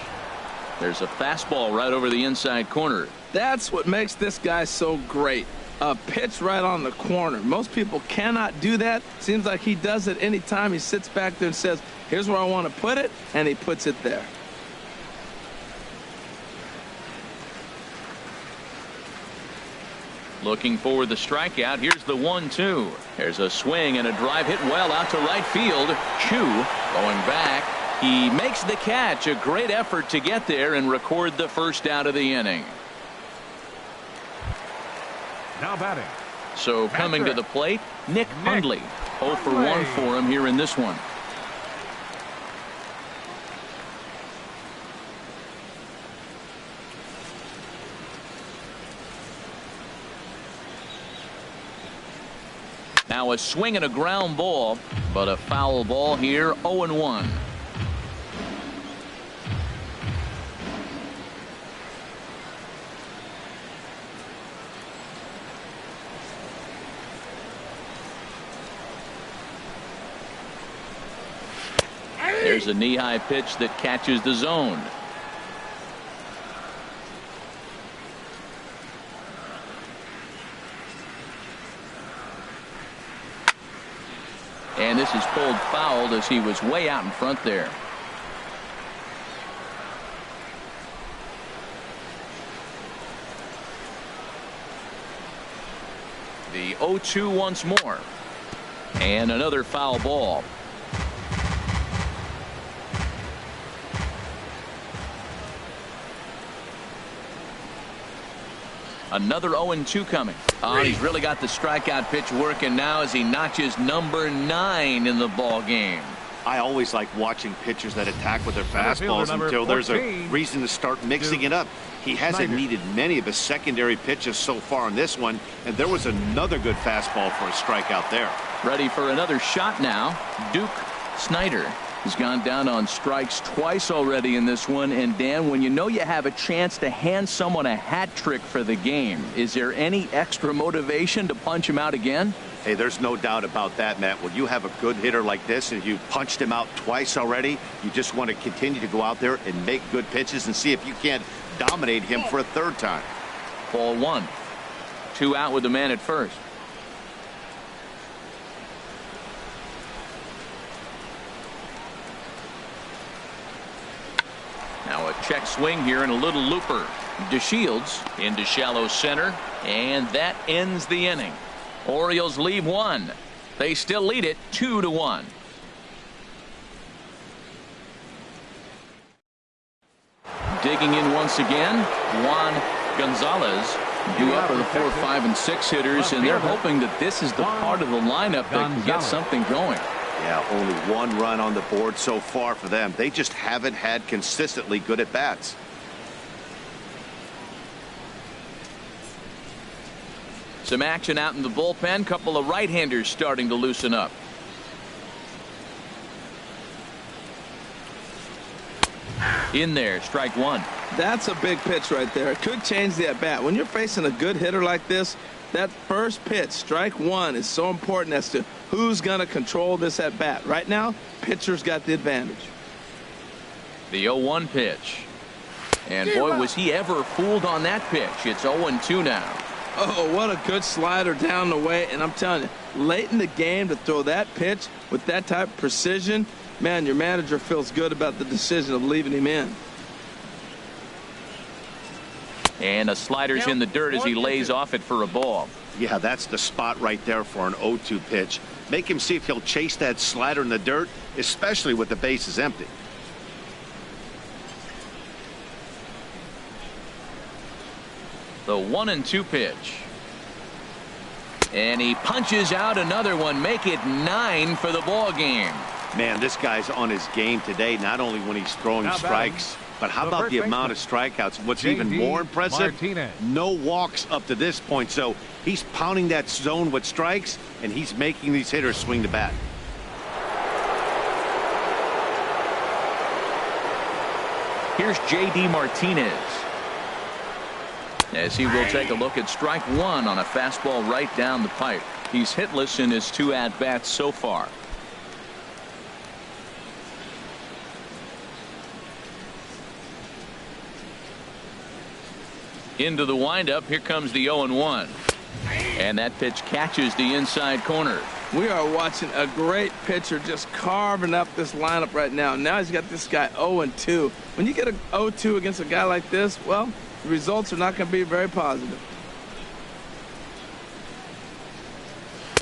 There's a fastball right over the inside corner. That's what makes this guy so great. A pitch right on the corner. Most people cannot do that. Seems like he does it anytime he sits back there and says, here's where I want to put it, and he puts it there. Looking for the strikeout. Here's the 1-2. There's a swing and a drive hit well out to right field. Chu going back. He makes the catch. A great effort to get there and record the first out of the inning. Now batting. So coming to the plate, Nick Hundley. 0 for 1 for him here in this one. Now a swing and a ground ball, but a foul ball here, 0-1. There's a knee-high pitch that catches the zone. And this is pulled fouled as he was way out in front there. The 0-2 once more. And another foul ball. Another 0-2 coming. He's really got the strikeout pitch working now as he notches number 9 in the ball game. I always like watching pitchers that attack with their fastballs until there's a reason to start mixing it up. He hasn't needed many of his secondary pitches so far in this one, and there was another good fastball for a strikeout there. Ready for another shot now. Duke Snyder has gone down on strikes twice already in this one. And Dan, when you know you have a chance to hand someone a hat trick for the game, is there any extra motivation to punch him out again? Hey, there's no doubt about that, Matt. When you have a good hitter like this and you punched him out twice already, you just want to continue to go out there and make good pitches and see if you can't dominate him for a third time. Ball 1. 2 out with the man at first. Now a check swing here and a little looper. DeShields into shallow center, and that ends the inning. Orioles leave 1. They still lead it 2-1. Digging in once again, Juan Gonzales due up for the 4, 5, and 6 hitters, and they're hoping that this is the part of the lineup that can get something going. Yeah, only 1 run on the board so far for them. They just haven't had consistently good at bats. Some action out in the bullpen. Couple of right-handers starting to loosen up. In there, strike 1. That's a big pitch right there. It could change the at-bat. When you're facing a good hitter like this, that first pitch, strike 1, is so important as to who's going to control this at-bat. Right now, pitcher's got the advantage. The 0-1 pitch. And boy, was he ever fooled on that pitch. It's 0-2 now. Oh, what a good slider down the way. And I'm telling you, late in the game to throw that pitch with that type of precision, man, your manager feels good about the decision of leaving him in. And a slider's in the dirt as he lays off it for a ball. Yeah, that's the spot right there for an 0-2 pitch. Make him see if he'll chase that slider in the dirt, especially with the bases empty. The 1-2 pitch. And he punches out another one. Make it 9 for the ball game. Man, this guy's on his game today, not only when he's throwing strikes, but how about the amount of strikeouts? What's even more impressive, Martinez. no walks up to this point. So he's pounding that zone with strikes, and he's making these hitters swing the bat. Here's J.D. Martinez, as he will take a look at strike one on a fastball right down the pipe. He's hitless in his 2 at-bats so far. Into the windup. Here comes the 0-1. And that pitch catches the inside corner. We are watching a great pitcher just carving up this lineup right now. Now he's got this guy 0-2. When you get a 0-2 against a guy like this, well, the results are not going to be very positive.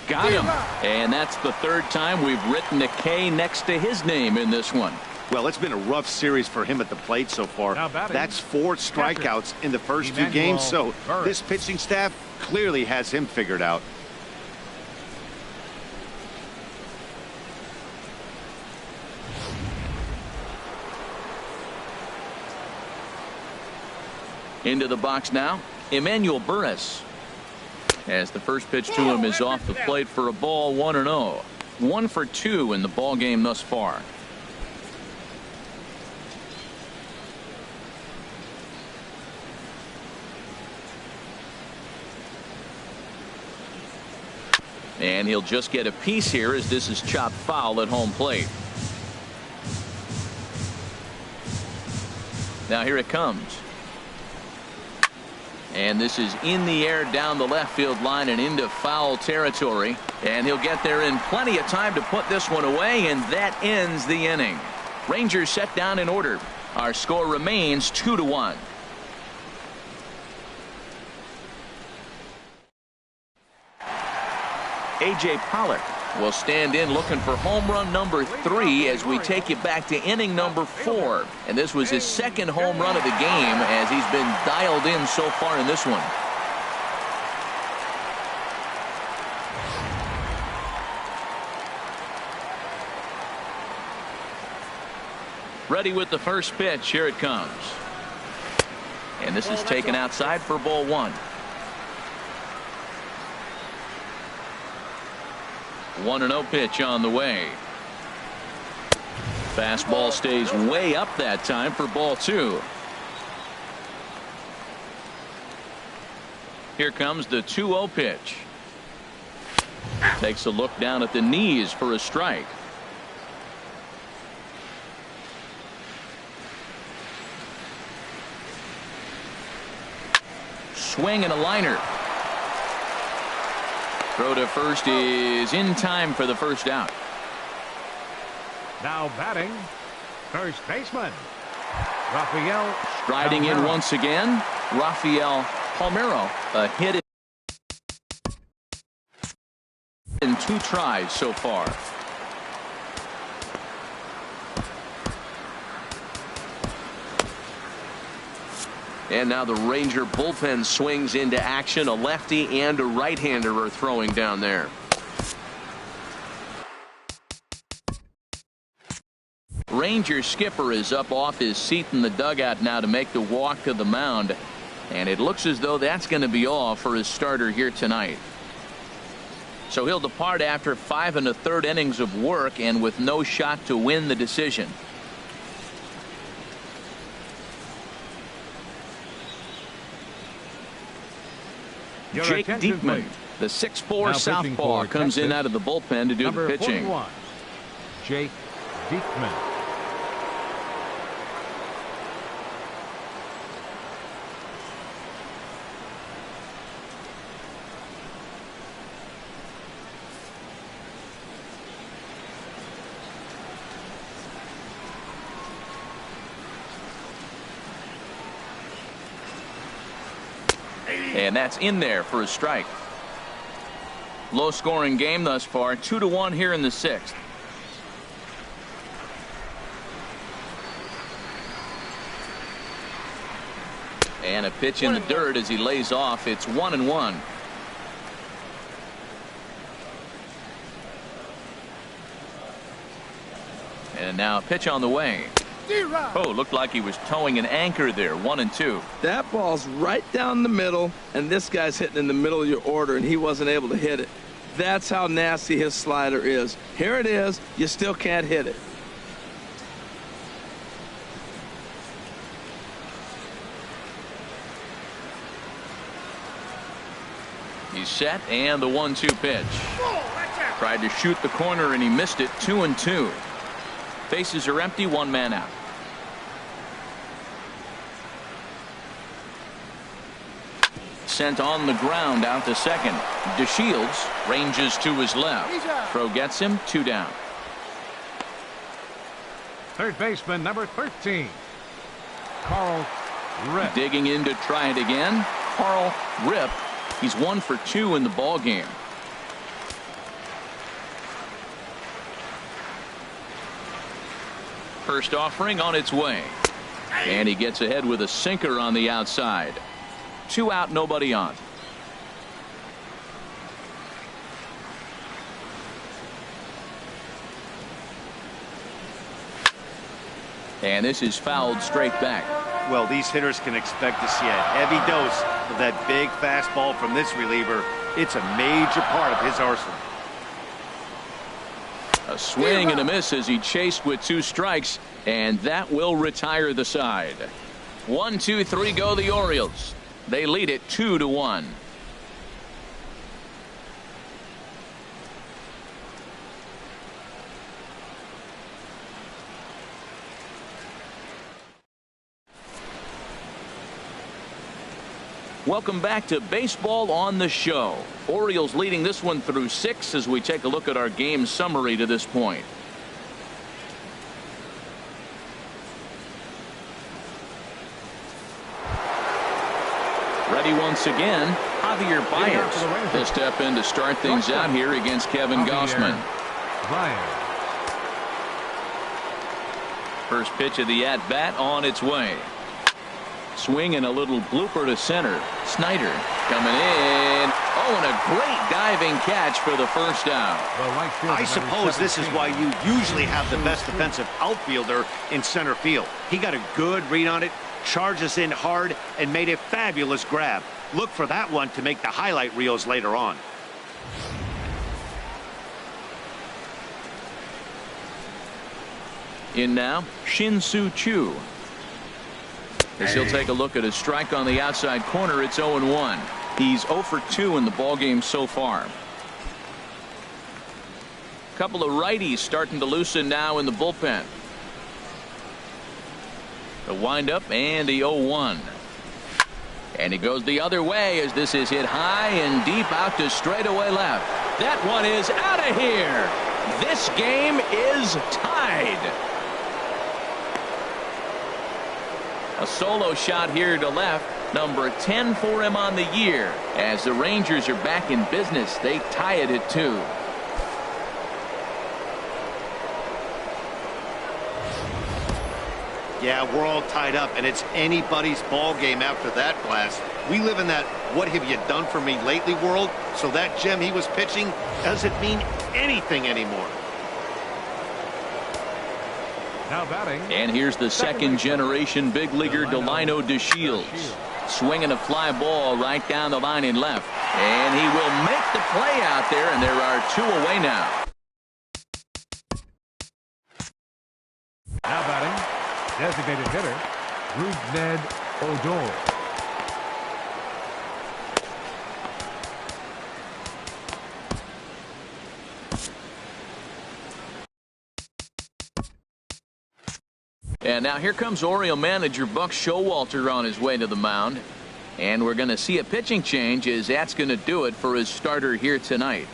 Got him. And that's the 3rd time we've written a K next to his name in this one. Well, it's been a rough series for him at the plate so far. That's 4 strikeouts in the first 2 games, so this pitching staff clearly has him figured out. Into the box now, Emmanuel Burris. As the first pitch to him is off the plate for a ball. 1-0. 1 for 2 in the ball game thus far. And he'll just get a piece here as this is chopped foul at home plate. Now here it comes. And this is in the air down the left field line and into foul territory. And he'll get there in plenty of time to put this one away, and that ends the inning. Rangers set down in order. Our score remains 2-1. A.J. Pollock will stand in looking for home run number 3 as we take you back to inning number 4. And this was his 2nd home run of the game as he's been dialed in so far in this one. Ready with the first pitch. Here it comes. And this is taken outside for ball 1. 1-0 pitch on the way. Fastball stays way up that time for ball 2. Here comes the 2-0 pitch. Takes a look down at the knees for a strike. Swing and a liner. Throw to first is in time for the first out. Now batting, first baseman, Rafael. Striding in once again, Rafael Palmeiro. A hit in 2 tries so far. And now the Ranger bullpen swings into action. A lefty and a right-hander are throwing down there. Ranger skipper is up off his seat in the dugout now to make the walk to the mound. And it looks as though that's going to be all for his starter here tonight. So he'll depart after 5 1/3 innings of work and with no shot to win the decision. Jake Diekman, the 6'4" southpaw, comes in out of the bullpen to do the pitching. Jake Diekman. And that's in there for a strike. Low scoring game thus far, 2-1 here in the 6th. And a pitch in the dirt as he lays off. It's 1-1. And now a pitch on the way. Oh, looked like he was towing an anchor there. 1-2. That ball's right down the middle, and this guy's hitting in the middle of your order, and he wasn't able to hit it. That's how nasty his slider is. Here it is. You still can't hit it. He's set, and the 1-2 pitch. Tried to shoot the corner, and he missed it. 2-2. Bases are empty, 1 man out. Sent on the ground out to second. DeShields ranges to his left. Throw gets him, 2 down. Third baseman, number 13, Carl Rip. Digging in to try it again. Carl Rip. He's 1 for 2 in the ball game. First offering on its way. And he gets ahead with a sinker on the outside. 2 out, nobody on. And this is fouled straight back. Well, these hitters can expect to see a heavy dose of that big fastball from this reliever. It's a major part of his arsenal. A swing and a miss as he chased with 2 strikes, and that will retire the side. 1, 2, 3 go the Orioles. They lead it 2-1. Welcome back to Baseball on the Show. Orioles leading this one through 6 as we take a look at our game summary to this point. Ready once again, Javier Baez. He'll step in to start things out here against Kevin Gausman. First pitch of the at-bat on its way. Swing and a little blooper to center. Snyder coming in. Oh, and a great diving catch for the first down. I suppose this is why you usually have the best defensive outfielder in center field. He got a good read on it, charges in hard, and made a fabulous grab. Look for that one to make the highlight reels later on. In now, Shin-Soo Choo. As he'll take a look at his strike on the outside corner, it's 0-1. He's 0 for 2 in the ballgame so far. A couple of righties starting to loosen now in the bullpen. The windup and the 0-1. And he goes the other way as this is hit high and deep out to straightaway left. That one is out of here. This game is tied. A solo shot here to left, number 10 for him on the year. As the Rangers are back in business, they tie it at 2. Yeah, we're all tied up, and it's anybody's ball game after that blast. We live in that what have you done for me lately world, so that gem he was pitching doesn't mean anything anymore. Now batting. And here's the second generation big leaguer Delino DeShields. Swinging a fly ball right down the line in left. And he will make the play out there, and there are 2 away now. Now batting, designated hitter, Ripken Odor. And now here comes Oriole manager Buck Showalter on his way to the mound. And we're going to see a pitching change as that's going to do it for his starter here tonight.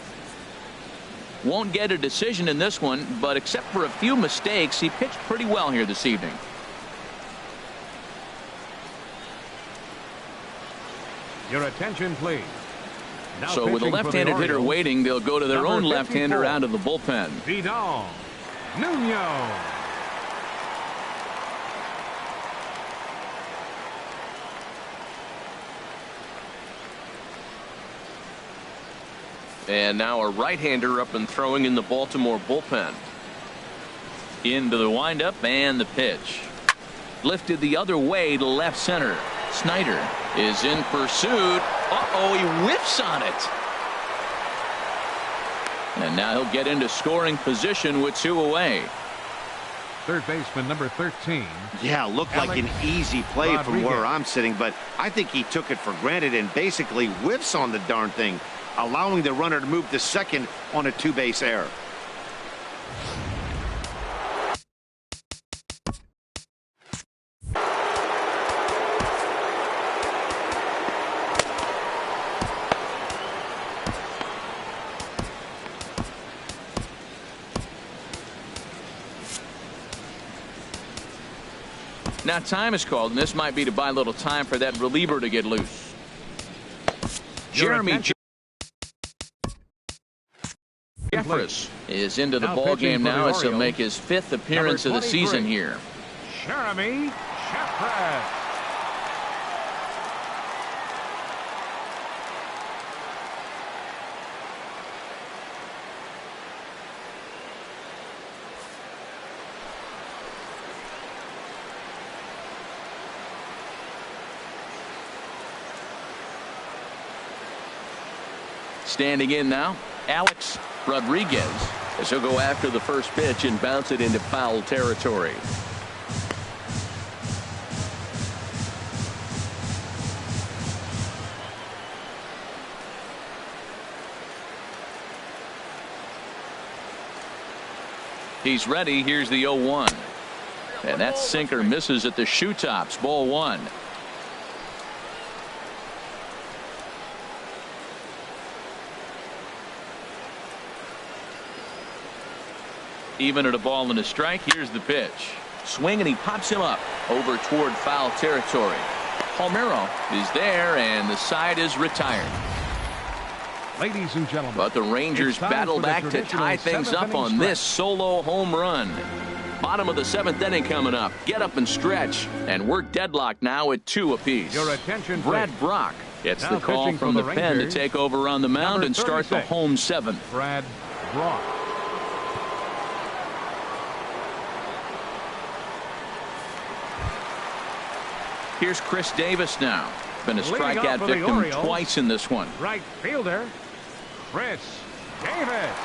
Won't get a decision in this one, but except for a few mistakes, he pitched pretty well here this evening. Your attention, please. Now So with a pitching for the left-handed hitter Orioles, waiting, they'll go to their number own left-hander 54, out of the bullpen. Vidal Nuno. And now a right-hander up and throwing in the Baltimore bullpen. Into the windup and the pitch. Lifted the other way to left center. Snyder is in pursuit. Uh-oh, he whiffs on it. And now he'll get into scoring position with 2 away. Third baseman number 13. Yeah, looked like an easy play from where I'm sitting, but I think he took it for granted and basically whiffs on the darn thing, allowing the runner to move to second on a 2-base error. Now time is called, and this might be to buy a little time for that reliever to get loose. Jeremy Jeffress is into the ball game now as he'll make his 5th appearance of the season here. Jeremy Jeffress. Standing in now, Alex Rodriguez, as he'll go after the first pitch and bounce it into foul territory. He's ready. Here's the 0-1. And that sinker misses at the shoe tops. Ball 1. Even at a ball and a strike. Here's the pitch. Swing, and he pops him up over toward foul territory. Palmeiro is there, and the side is retired. Ladies and gentlemen, But the Rangers battle back to tie things up on this solo home run. Bottom of the 7th inning coming up. Get up and stretch. And we're deadlocked now at 2 apiece. Your attention, Brad please. Brock gets Now the call pitching from for the the pen to Rangers, take over on the mound number and start the 36, home 7th. Brad Brock. Here's Chris Davis now. Been a Leading off strikeout for the victim Orioles, twice in this one. Right fielder, Chris Davis.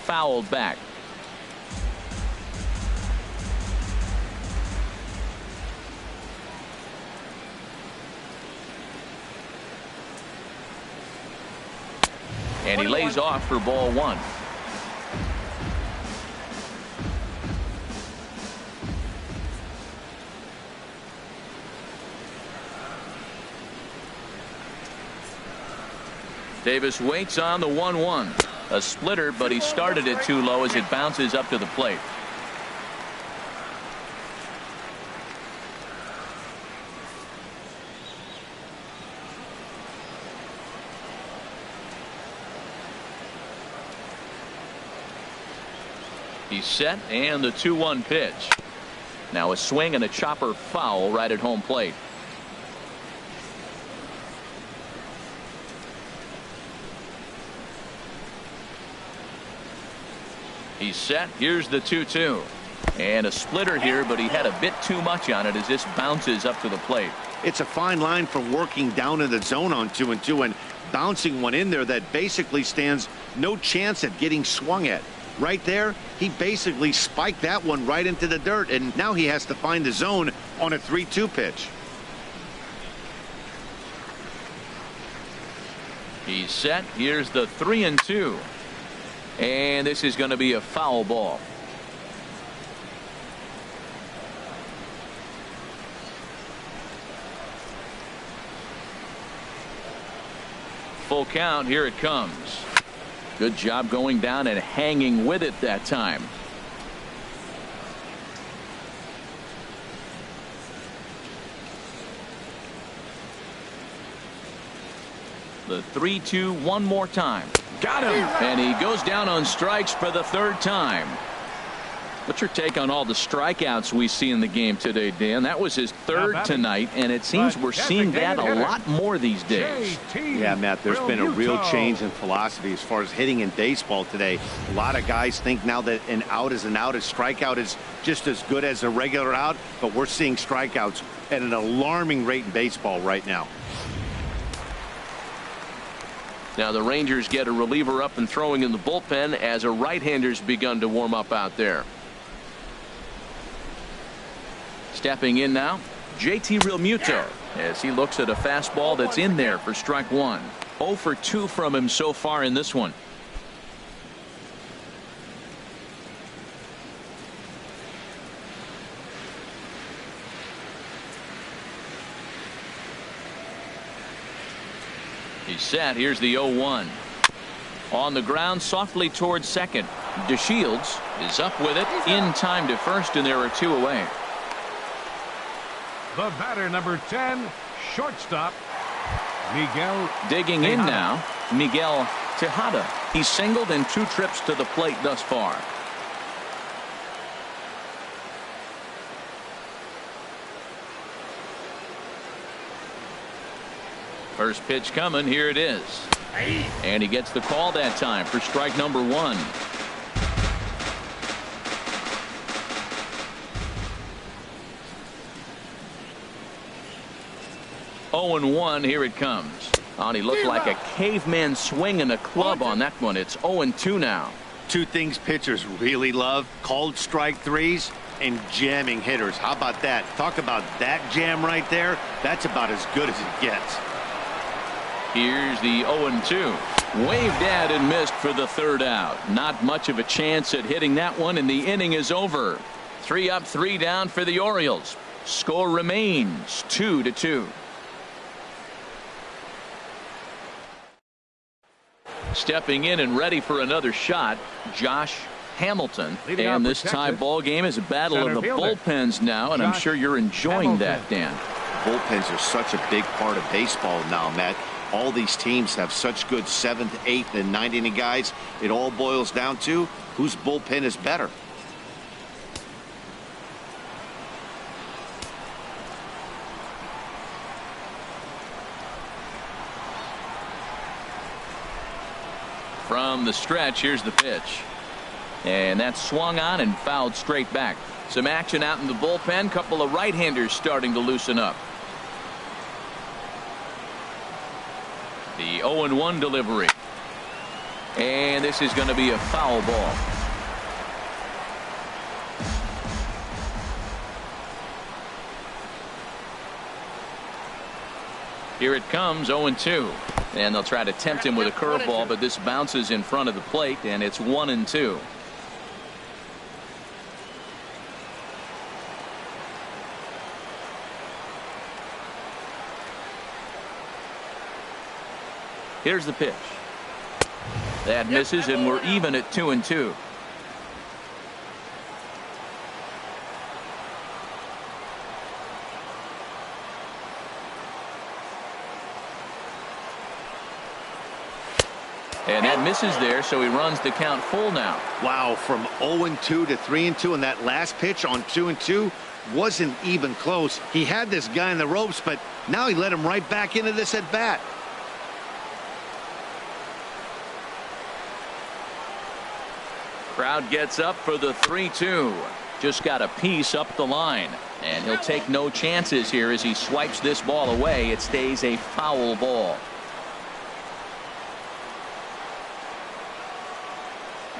Fouled back. And he lays off for ball 1. Davis waits on the 1-1. A splitter, but he started it too low as it bounces up to the plate. He's set, and the 2-1 pitch. Now a swing and a chopper foul right at home plate. He's set. Here's the 2-2. And a splitter here, but he had a bit too much on it as this bounces up to the plate. It's a fine line from working down in the zone on 2-2 and bouncing one in there that basically stands no chance at getting swung at. Right there, he basically spiked that one right into the dirt, and now he has to find the zone on a 3-2 pitch. He's set. Here's the 3-2. And this is going to be a foul ball. full count. Here it comes. Good job going down and hanging with it that time. The 3-2 one more time. Got him. And he goes down on strikes for the third time. What's your take on all the strikeouts we see in the game today, Dan? That was his third tonight, and it seems we're seeing that a lot more these days. Yeah, Matt, there's been a real change in philosophy as far as hitting in baseball today. A lot of guys think now that an out is an out, a strikeout is just as good as a regular out, but we're seeing strikeouts at an alarming rate in baseball right now. Now the Rangers get a reliever up and throwing in the bullpen as a right-hander's begun to warm up out there. Stepping in now, JT Realmuto as he looks at a fastball that's in there for strike one. 0 for 2 from him so far in this one. He's set. Here's the 0-1. On the ground softly towards second. DeShields is up with it in time to first, and there are 2 away. The batter, number 10, shortstop, Miguel. Digging in now, Miguel Tejada. He's singled in 2 trips to the plate thus far. First pitch coming. Here it is. And he gets the call that time for strike number 1. Oh and 1. Here it comes. Oh, and he looked like a caveman swinging a club on that one. It's 0 and 2 now. 2 things pitchers really love: called strike threes and jamming hitters. How about that? Talk about that jam right there. That's about as good as it gets. Here's the 0 and 2. Waved at and missed for the third out. Not much of a chance at hitting that one, and the inning is over. 3 up, 3 down for the Orioles. Score remains 2-2. Stepping in and ready for another shot, Josh Hamilton. And this tie ball game is a battle of the bullpens now, and I'm sure you're enjoying that, Dan. Bullpens are such a big part of baseball now, Matt. All these teams have such good 7th, 8th, and 9th inning guys. It all boils down to whose bullpen is better. From the stretch, here's the pitch. And that's swung on and fouled straight back. Some action out in the bullpen. Couple of right-handers starting to loosen up. The 0-1 delivery. And this is going to be a foul ball. Here it comes, 0-2. And they'll try to tempt him with a curveball, but this bounces in front of the plate, and it's 1-2. Here's the pitch. That misses, and we're even at 2-2. And that misses there, so he runs the count full now. Wow, from 0-2 to 3-2, and that last pitch on 2-2 wasn't even close. He had this guy in the ropes, but now he let him right back into this at bat. Crowd gets up for the 3-2. Just got a piece up the line, and he'll take no chances here as he swipes this ball away. It stays a foul ball.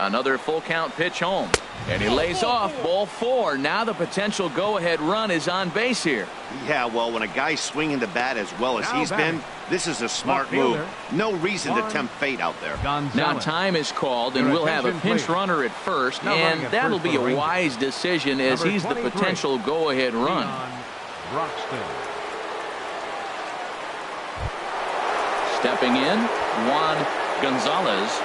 Another full count pitch home, and he lays off ball 4. Now the potential go-ahead run is on base here. Yeah, well, when a guy's swinging the bat as well as he's been, this is a smart move. No reason to tempt fate out there. Now time is called, and we'll have a pinch runner at first, and that'll be a wise decision as he's the potential go-ahead run. Stepping in, Juan Gonzales.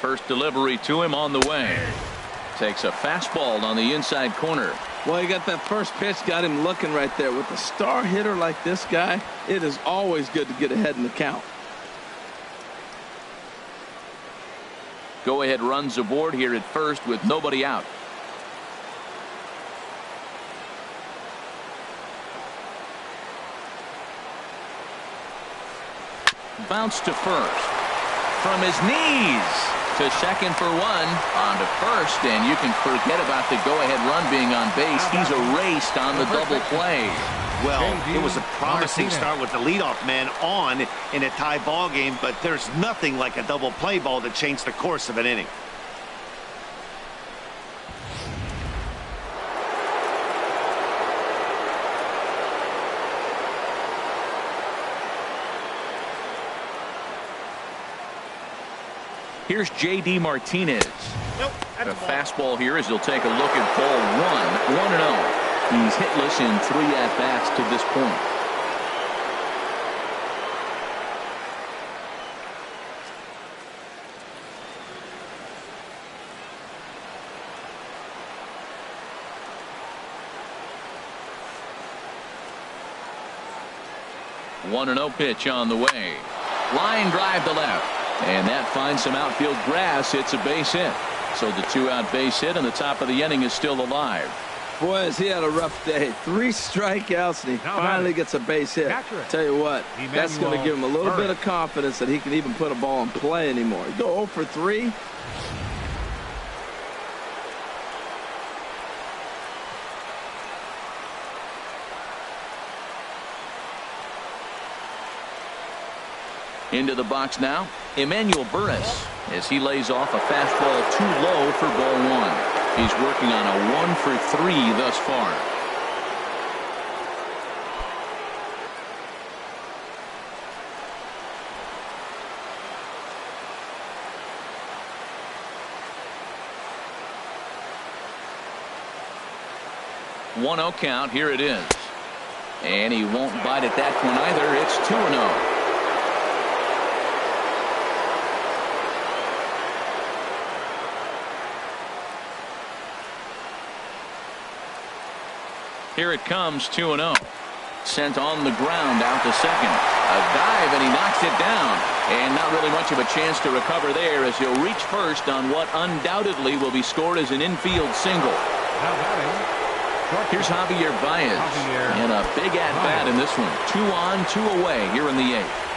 First delivery to him on the way. Takes a fastball on the inside corner. Well, he got that first pitch, got him looking right there. With a star hitter like this guy, it is always good to get ahead in the count. Go ahead runs aboard here at first with nobody out. Bounce to first. From his knees to second for one. On to first, and you can forget about the go-ahead run being on base. He's erased on the double play. Well, it was a promising start with the leadoff man on in a tie ball game, but there's nothing like a double play ball to change the course of an inning. Here's J.D. Martinez. A fastball here as he'll take a look at ball 1. 1-0. He's hitless in 3 at-bats to this point. One 1-0 pitch on the way. Line drive to left. And that finds some outfield grass. It's a base hit. So the 2-out base hit and the top of the inning is still alive. Boy, has he had a rough day. 3 strikeouts, and he finally gets a base hit. Tell you what, that's going to give him a little bit of confidence that he can even put a ball in play anymore. You go 0 for 3. Into the box now, Emmanuel Burris, as he lays off a fastball too low for ball 1. He's working on a 1 for 3 thus far. One 1-0 count. Here it is. And he won't bite at that one either. It's 2-0. Here it comes, 2-0. Sent on the ground out to second. A dive, and he knocks it down. And not really much of a chance to recover there as he'll reach first on what undoubtedly will be scored as an infield single. Here's Javier Baez. And a big at-bat in this one. 2 on, 2 away here in the 8th.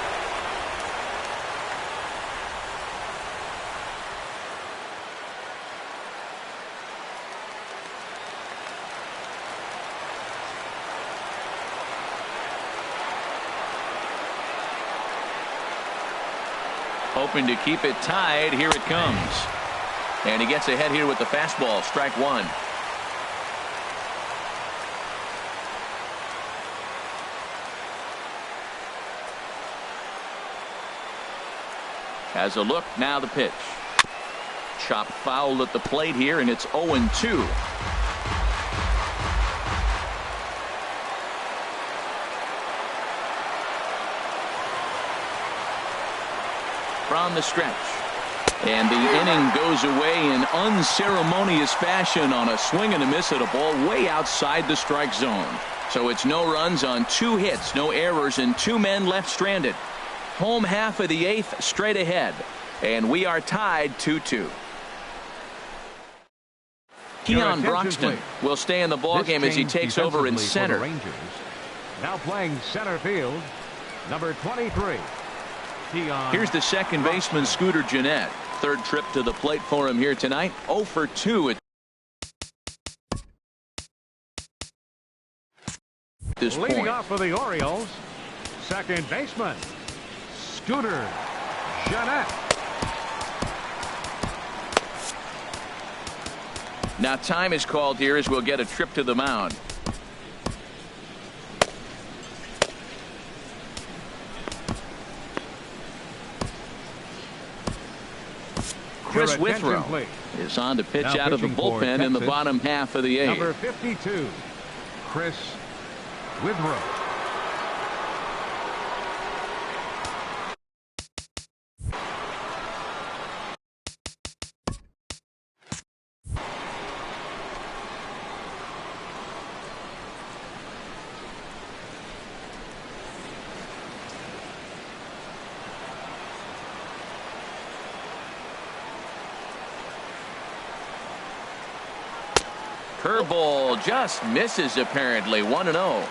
Hoping to keep it tied. Here it comes. And he gets ahead here with the fastball. Strike 1. Has a look. Now the pitch. Chopped foul at the plate here, and it's 0-2. From the stretch. And the inning goes away in unceremonious fashion on a swing and a miss at a ball way outside the strike zone. So it's no runs on 2 hits, no errors, and 2 men left stranded. Home half of the 8th straight ahead. And we are tied 2-2. Keon Broxton will stay in the ballgame as he takes over in center. Now playing center field, number 23. Here's the second baseman, Scooter Gennett. 3rd trip to the plate for him here tonight. 0 for 2 at this point. Leading off for the Orioles, second baseman, Scooter Gennett. Now time is called here as we'll get a trip to the mound. Chris Your attention, Withrow please. is on to pitch Now out of the pitching for bullpen in the Texas, bottom half of the eighth. Number 52, Chris Withrow. Curveball just misses apparently. 1-0.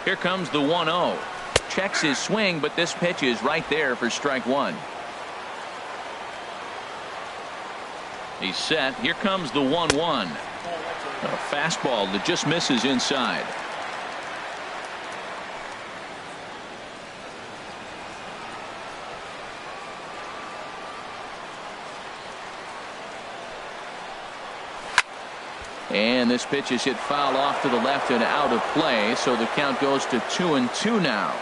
Here comes the 1-0. Checks his swing, but this pitch is right there for strike one. He's set. Here comes the 1-1. A fastball that just misses inside. And this pitch is hit foul off to the left and out of play, so the count goes to 2-2 now.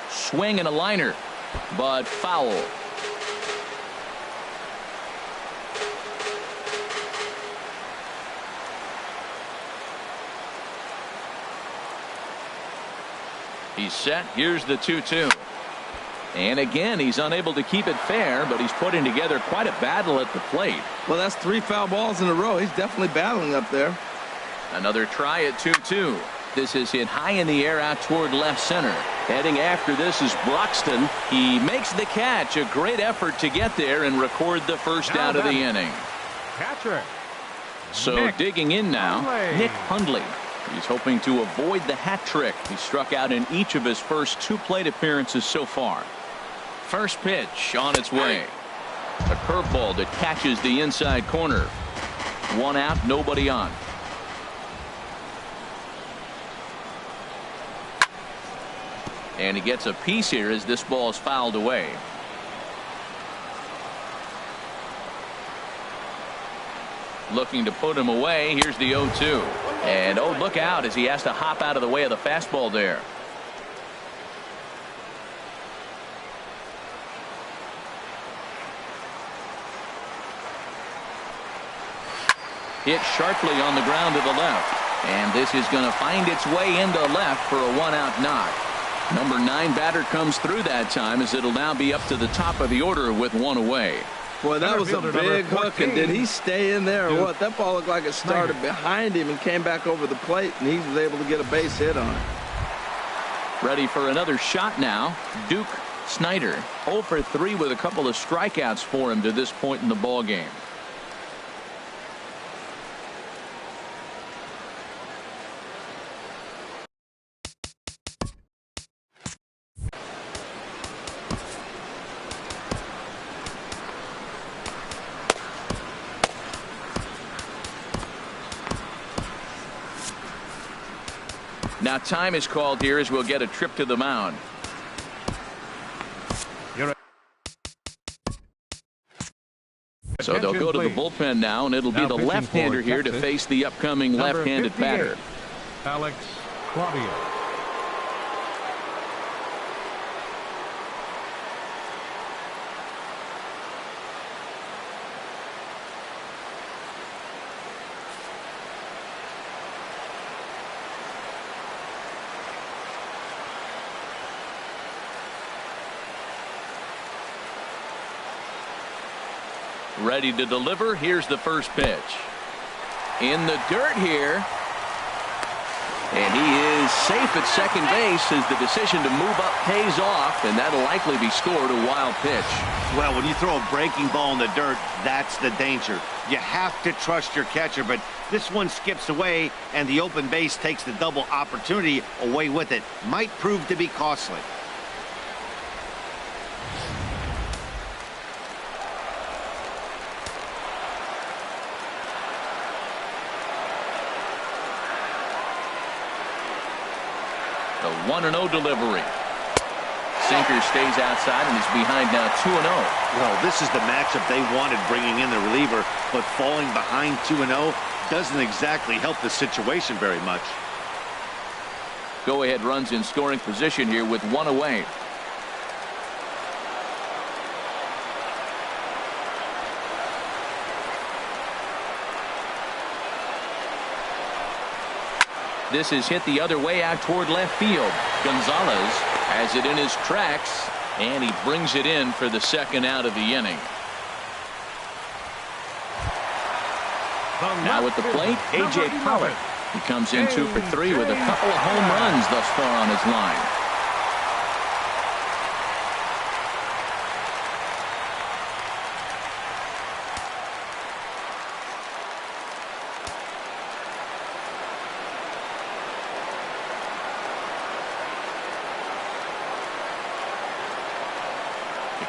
Swing and a liner, but foul. He's set. Here's the 2-2. And again, he's unable to keep it fair, but he's putting together quite a battle at the plate. Well, that's 3 foul balls in a row. He's definitely battling up there. Another try at 2-2. This is hit high in the air out toward left center. Heading after this is Broxton. He makes the catch. A great effort to get there and record the first out of the inning. Catcher. So Nick digging in now, Hundley. Nick Hundley. He's hoping to avoid the hat trick. He struck out in each of his first 2 plate appearances so far. First pitch on its way. A curveball that catches the inside corner. 1 out, nobody on. And he gets a piece here as this ball is fouled away. Looking to put him away. Here's the 0-2. And oh, look out as he has to hop out of the way of the fastball there. Hit sharply on the ground to the left. And this is going to find its way into left for a 1-out knock. Number 9 batter comes through that time as it'll now be up to the top of the order with 1 away. Boy, that was a Fielder big number hook, and did he stay in there or Duke what? That ball looked like it started Snyder. behind him and came back over the plate, and he was able to get a base hit on it. Ready for another shot now. Duke Snyder 0 for 3 with a couple of strikeouts for him to this point in the ball game. Now time is called here as we'll get a trip to the mound. So they'll go to the bullpen now, and it'll be the left-hander here to face the upcoming left-handed batter. Alex Claudio. Ready to deliver. Here's the first pitch. In the dirt here. And he is safe at second base as the decision to move up pays off, and that'll likely be scored a wild pitch. Well, when you throw a breaking ball in the dirt, that's the danger. You have to trust your catcher, but this one skips away, and the open base takes the double opportunity away with it. Might prove to be costly. The 1-0 delivery. Sinker stays outside and is behind now 2-0. Well, this is the matchup they wanted, bringing in the reliever, but falling behind 2-0 doesn't exactly help the situation very much. Go-ahead runs in scoring position here with one away. This is hit the other way out toward left field. Gonzales has it in his tracks, and he brings it in for the second out of the inning. Now at the plate, A.J. Pollock. He comes in 2 for 3 with a couple of home runs thus far on his line.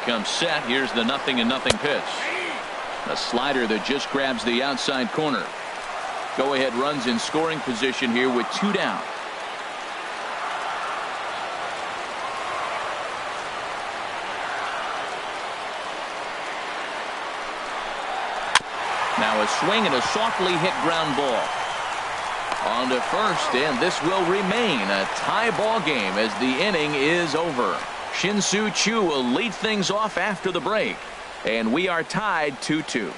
Comes set. Here's the 0-0 pitch. A slider that just grabs the outside corner. Go ahead runs in scoring position here with 2 down. Now a swing and a softly hit ground ball. On to first, and this will remain a tie ball game as the inning is over. Shin-Soo Choo will lead things off after the break, and we are tied 2-2.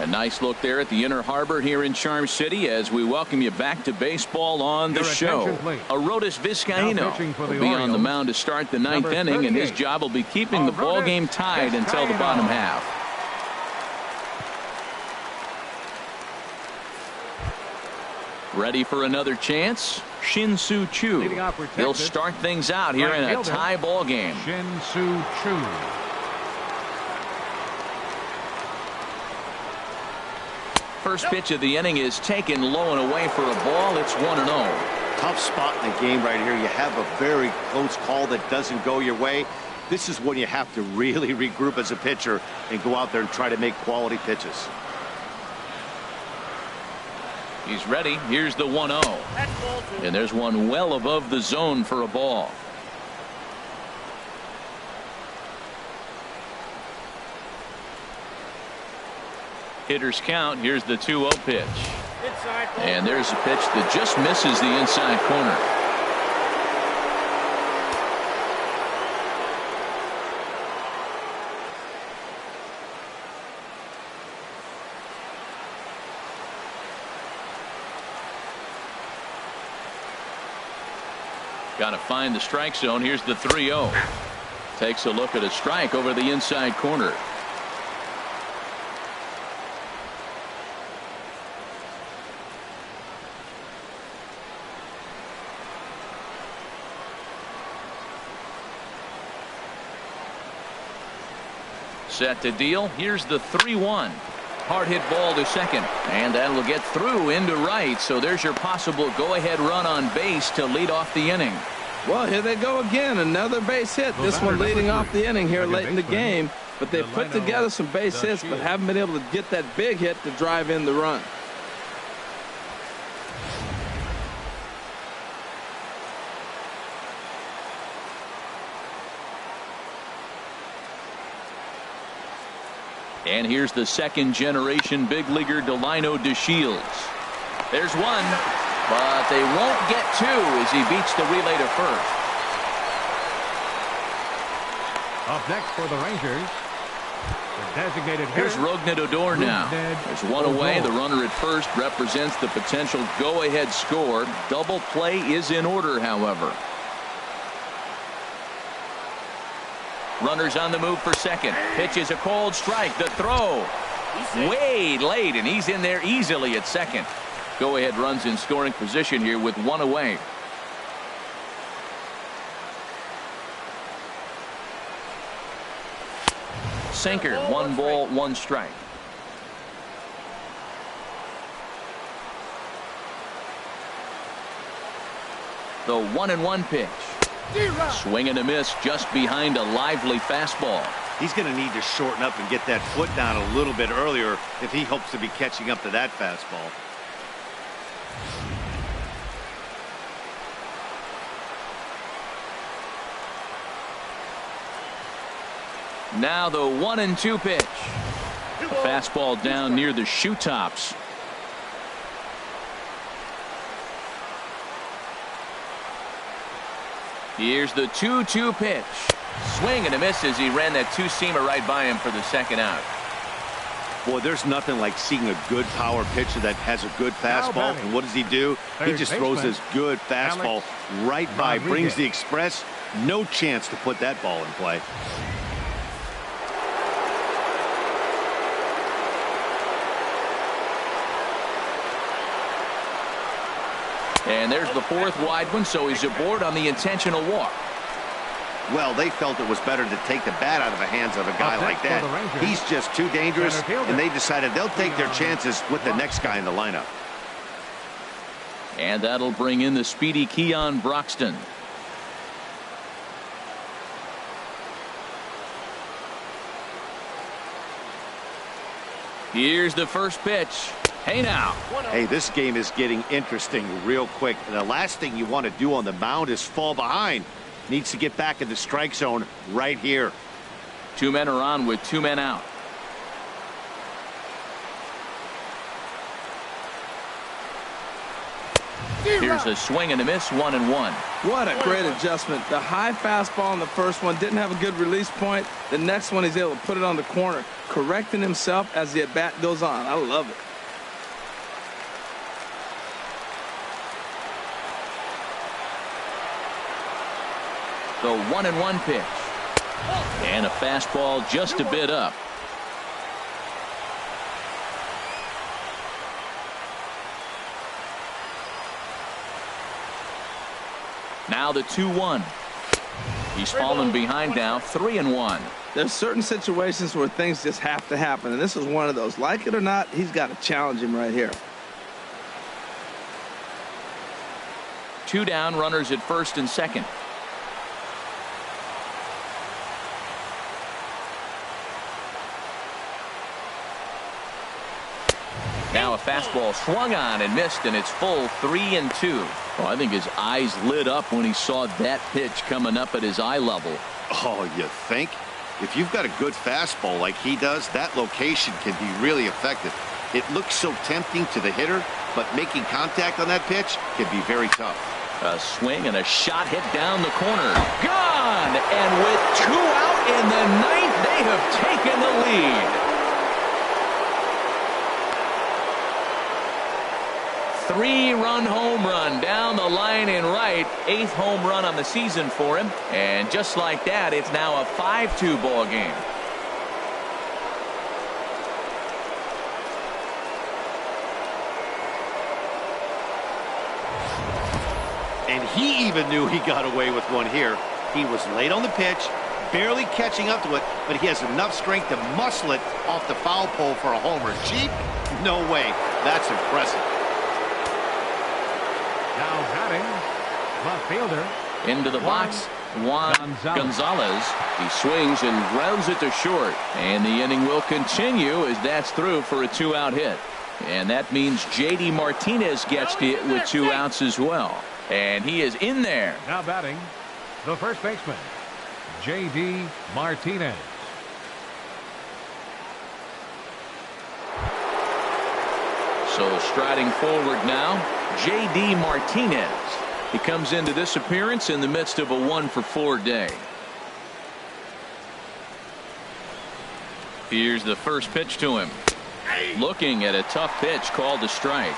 A nice look there at the Inner Harbor here in Charm City as we welcome you back to baseball on the show. Arodys Vizcaíno will be on the mound to start the 9th inning, and his job will be keeping the ball game tied until the bottom half. Ready for another chance? Shin-Soo Choo. He'll start things out here in a tie ball game. Shin-Soo Choo. First pitch of the inning is taken low and away for a ball. It's 1-0. Tough spot in the game right here. You have a very close call that doesn't go your way. This is when you have to really regroup as a pitcher and go out there and try to make quality pitches. He's ready. Here's the 1-0. And there's one well above the zone for a ball. Hitters count. Here's the 2-0 pitch. And there's a pitch that just misses the inside corner. Got to find the strike zone. Here's the 3-0. Takes a look at a strike over the inside corner. Set to deal. Here's the 3-1. Hard hit ball to second, and that'll get through into right. So there's your possible go-ahead run on base to lead off the inning. Well, here they go again. Another base hit. This one leading off the inning here late in the game. But they've put together some base hits, but haven't been able to get that big hit to drive in the run. And here's the second generation big leaguer Delino DeShields. There's one, but they won't get two as he beats the relay to first. Up next for the Rangers, the designated hitter. Here's Rougned Odor now. There's one away. The runner at first represents the potential go-ahead score. Double play is in order, however. Runners on the move for second. Pitch is a cold strike. The throw way late, and he's in there easily at second. Go ahead runs in scoring position here with one away. Sinker, 1 ball, 1 strike. The 1-1 pitch. Swing and a miss just behind a lively fastball. He's going to need to shorten up and get that foot down a little bit earlier if he hopes to be catching up to that fastball. Now the 1-2 pitch. A fastball down near the shoe tops. Here's the 2-2 pitch. Swing and a miss as he ran that two-seamer right by him for the second out. Boy, there's nothing like seeing a good power pitcher that has a good fastball. And what does he do? He just throws this good fastball right by, brings the express. No chance to put that ball in play. And there's the fourth wide one, so he's aboard on the intentional walk. Well, they felt it was better to take the bat out of the hands of a guy like that. He's just too dangerous, and they decided they'll take their chances with the next guy in the lineup. And that'll bring in the speedy Keon Broxton. Here's the first pitch. Hey now. Hey, this game is getting interesting real quick. And the last thing you want to do on the mound is fall behind. Needs to get back in the strike zone right here. 2 men are on with 2 men out. Here's a swing and a miss, 1-1. What a great adjustment. The high fastball in the first one didn't have a good release point. The next one he's able to put it on the corner, correcting himself as the at-bat goes on. I love it. The 1-1 pitch. And a fastball just a bit up. Now the 2-1. He's fallen behind now, 3-1. There's certain situations where things just have to happen, and this is one of those. Like it or not, he's got to challenge him right here. 2 down, runners at first and second. Now a fastball swung on and missed, and it's full 3-2. Well, I think his eyes lit up when he saw that pitch coming up at his eye level. Oh, you think? If you've got a good fastball like he does, that location can be really effective. It looks so tempting to the hitter, but making contact on that pitch can be very tough. A swing and a shot hit down the corner. Gone! And with 2 out in the 9th, they have taken the lead. 3-run home run down the line in right. 8th home run on the season for him. And just like that, it's now a 5-2 ball game. And he even knew he got away with one here. He was late on the pitch, barely catching up to it, but he has enough strength to muscle it off the foul pole for a homer. Cheap? No way. That's impressive. Now batting, left fielder. Into the box, Juan Gonzales. He swings and grounds it to short. And the inning will continue as that's through for a 2-out hit. And that means J.D. Martinez gets to it with 2 outs as well. And he is in there. Now batting, the first baseman, J.D. Martinez. So striding forward now, J.D. Martinez. He comes into this appearance in the midst of a 1-for-4 day. Here's the first pitch to him. Looking at a tough pitch called a strike.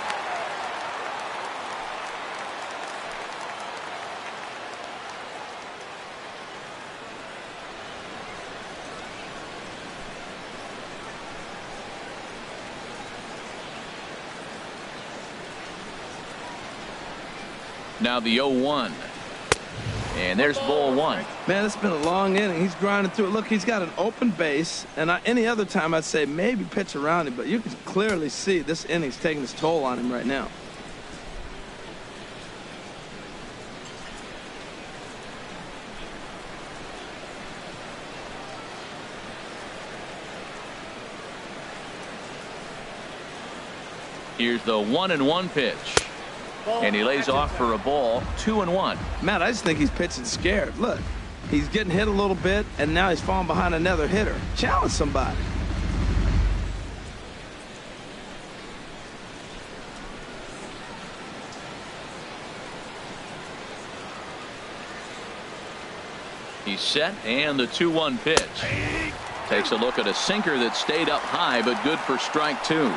Now the 0-1. And there's ball 1. Man, it's been a long inning. He's grinding through it. Look, he's got an open base, and any other time I'd say maybe pitch around him, but you can clearly see this inning's taking its toll on him right now. Here's the 1-1 pitch. And he lays off for a ball, 2-1. Matt, I just think he's pitching scared. Look, He's getting hit a little bit, and now he's falling behind another hitter. Challenge somebody. He's set, and the 2-1 pitch. Takes a look at a sinker that stayed up high, but good for strike 2.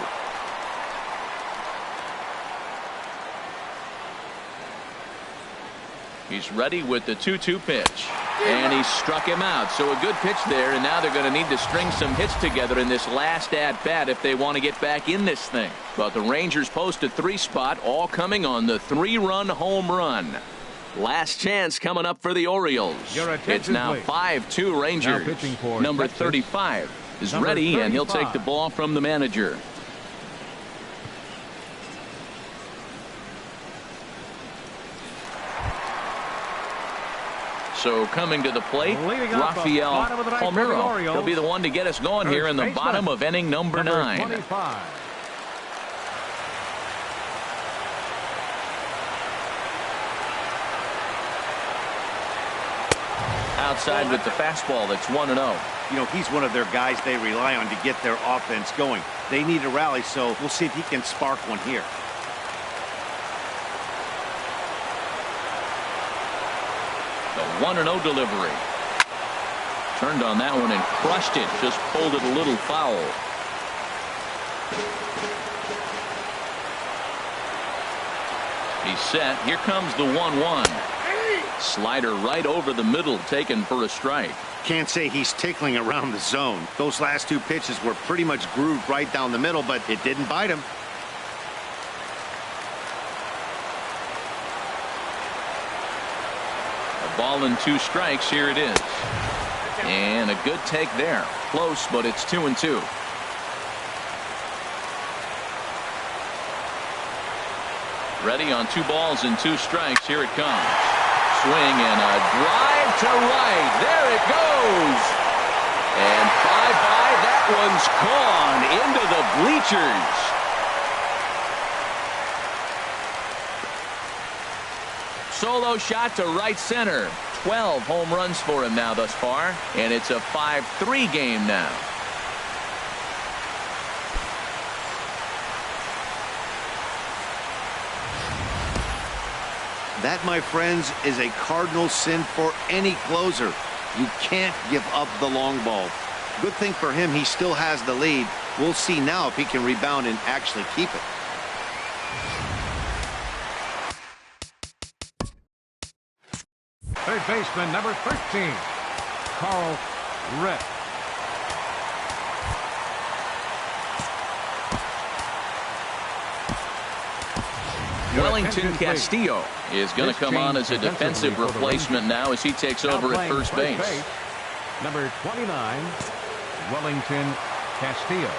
He's ready with the 2-2 pitch. And he struck him out. So a good pitch there, and now they're going to need to string some hits together in this last at-bat if they want to get back in this thing. But the Rangers post a 3 spot, all coming on the 3-run home run. Last chance coming up for the Orioles. It's now 5-2 Rangers. Number 35 is ready, and he'll take the ball from the manager. So coming to the plate, Rafael Palmeiro. He'll be the one to get us going here in the bottom of inning number 9. 25. Outside with the fastball. That's 1-0. You know, he's one of their guys they rely on to get their offense going. They need a rally, so we'll see if he can spark one here. The 1-0 delivery. Turned on that one and crushed it. Just pulled it a little foul. He's set. Here comes the 1-1. Slider right over the middle, taken for a strike. Can't say he's tickling around the zone. Those last 2 pitches were pretty much grooved right down the middle, but it didn't bite him. A ball and 2 strikes. Here it is. And a good take there. Close, but it's 2-2. Ready on 2 balls and 2 strikes. Here it comes. Swing and a drive to right. There it goes. And bye-bye. That one's gone into the bleachers. Solo shot to right center. 12 home runs for him now thus far. And it's a 5-3 game now. That, my friends, is a cardinal sin for any closer. You can't give up the long ball. Good thing for him, he still has the lead. We'll see now if he can rebound and actually keep it. Third baseman, number 13, Ripken. Wellington Castillo is going to come on as a defensive replacement now as he takes over at first base. Number 29, Wellington Castillo.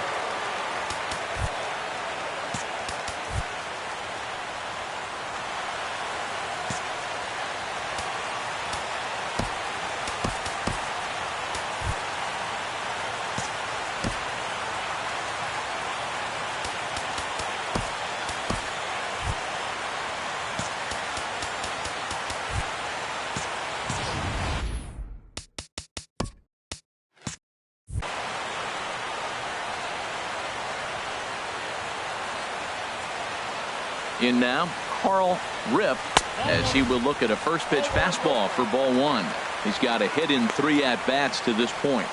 In now, Ripken, as he will look at a first pitch fastball for ball 1. He's got a hit in 3 at-bats to this point.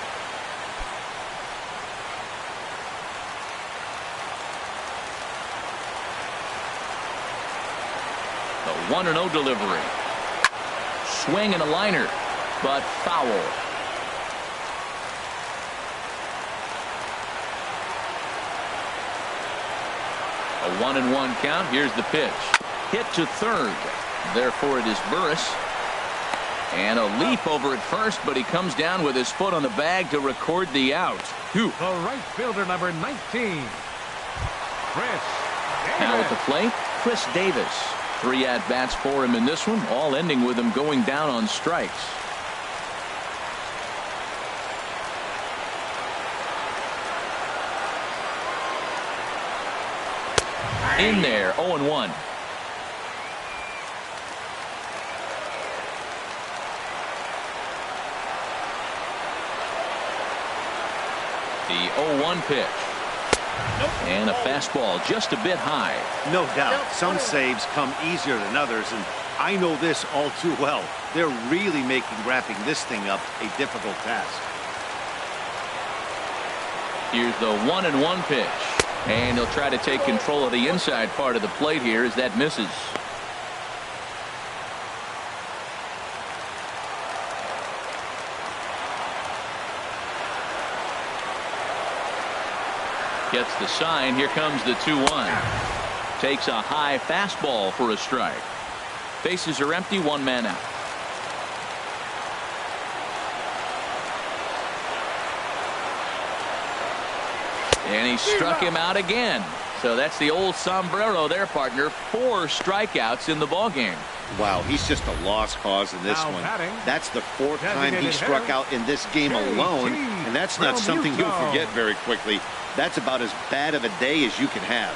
The 1-0 delivery. Swing and a liner, but foul. A 1-1 count. Here's the pitch. Hit to third. Therefore it is Burris. And a leap over at first, but he comes down with his foot on the bag to record the out. The right fielder, number 19, Chris Davis. Now at the plate, Chris Davis. 3 at-bats for him in this one, all ending with him going down on strikes. In there, 0-1. The 0-1 pitch. And a fastball just a bit high. No doubt. Some saves come easier than others, and I know this all too well. They're really making wrapping this thing up a difficult task. Here's the 1-1 pitch. And he'll try to take control of the inside part of the plate here as that misses. Gets the sign. Here comes the 2-1. Takes a high fastball for a strike. Bases are empty. One man out. And he struck him out again. So that's the old sombrero there, partner. 4 strikeouts in the ballgame. Wow, he's just a lost cause in this one. That's the 4th time he struck out in this game alone, and that's not something you'll forget very quickly. That's about as bad of a day as you can have.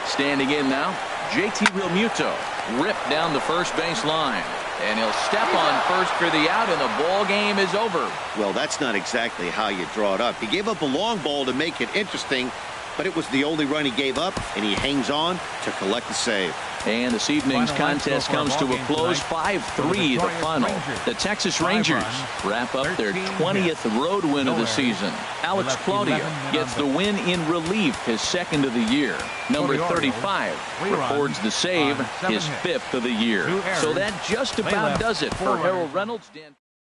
Standing in now, JT Realmuto. Ripped down the first base line. And he'll step on first for the out, and the ball game is over. Well, that's not exactly how you draw it up. He gave up a long ball to make it interesting, but it was the only run he gave up, and he hangs on to collect the save. And this evening's contest comes to a close. 5-3 the final. The Texas Rangers wrap up their 20th road win of the season. Alex Claudia gets the win in relief, his 2nd of the year. Number 35 records the save, his 5th of the year. So that just about does it for Harold Reynolds.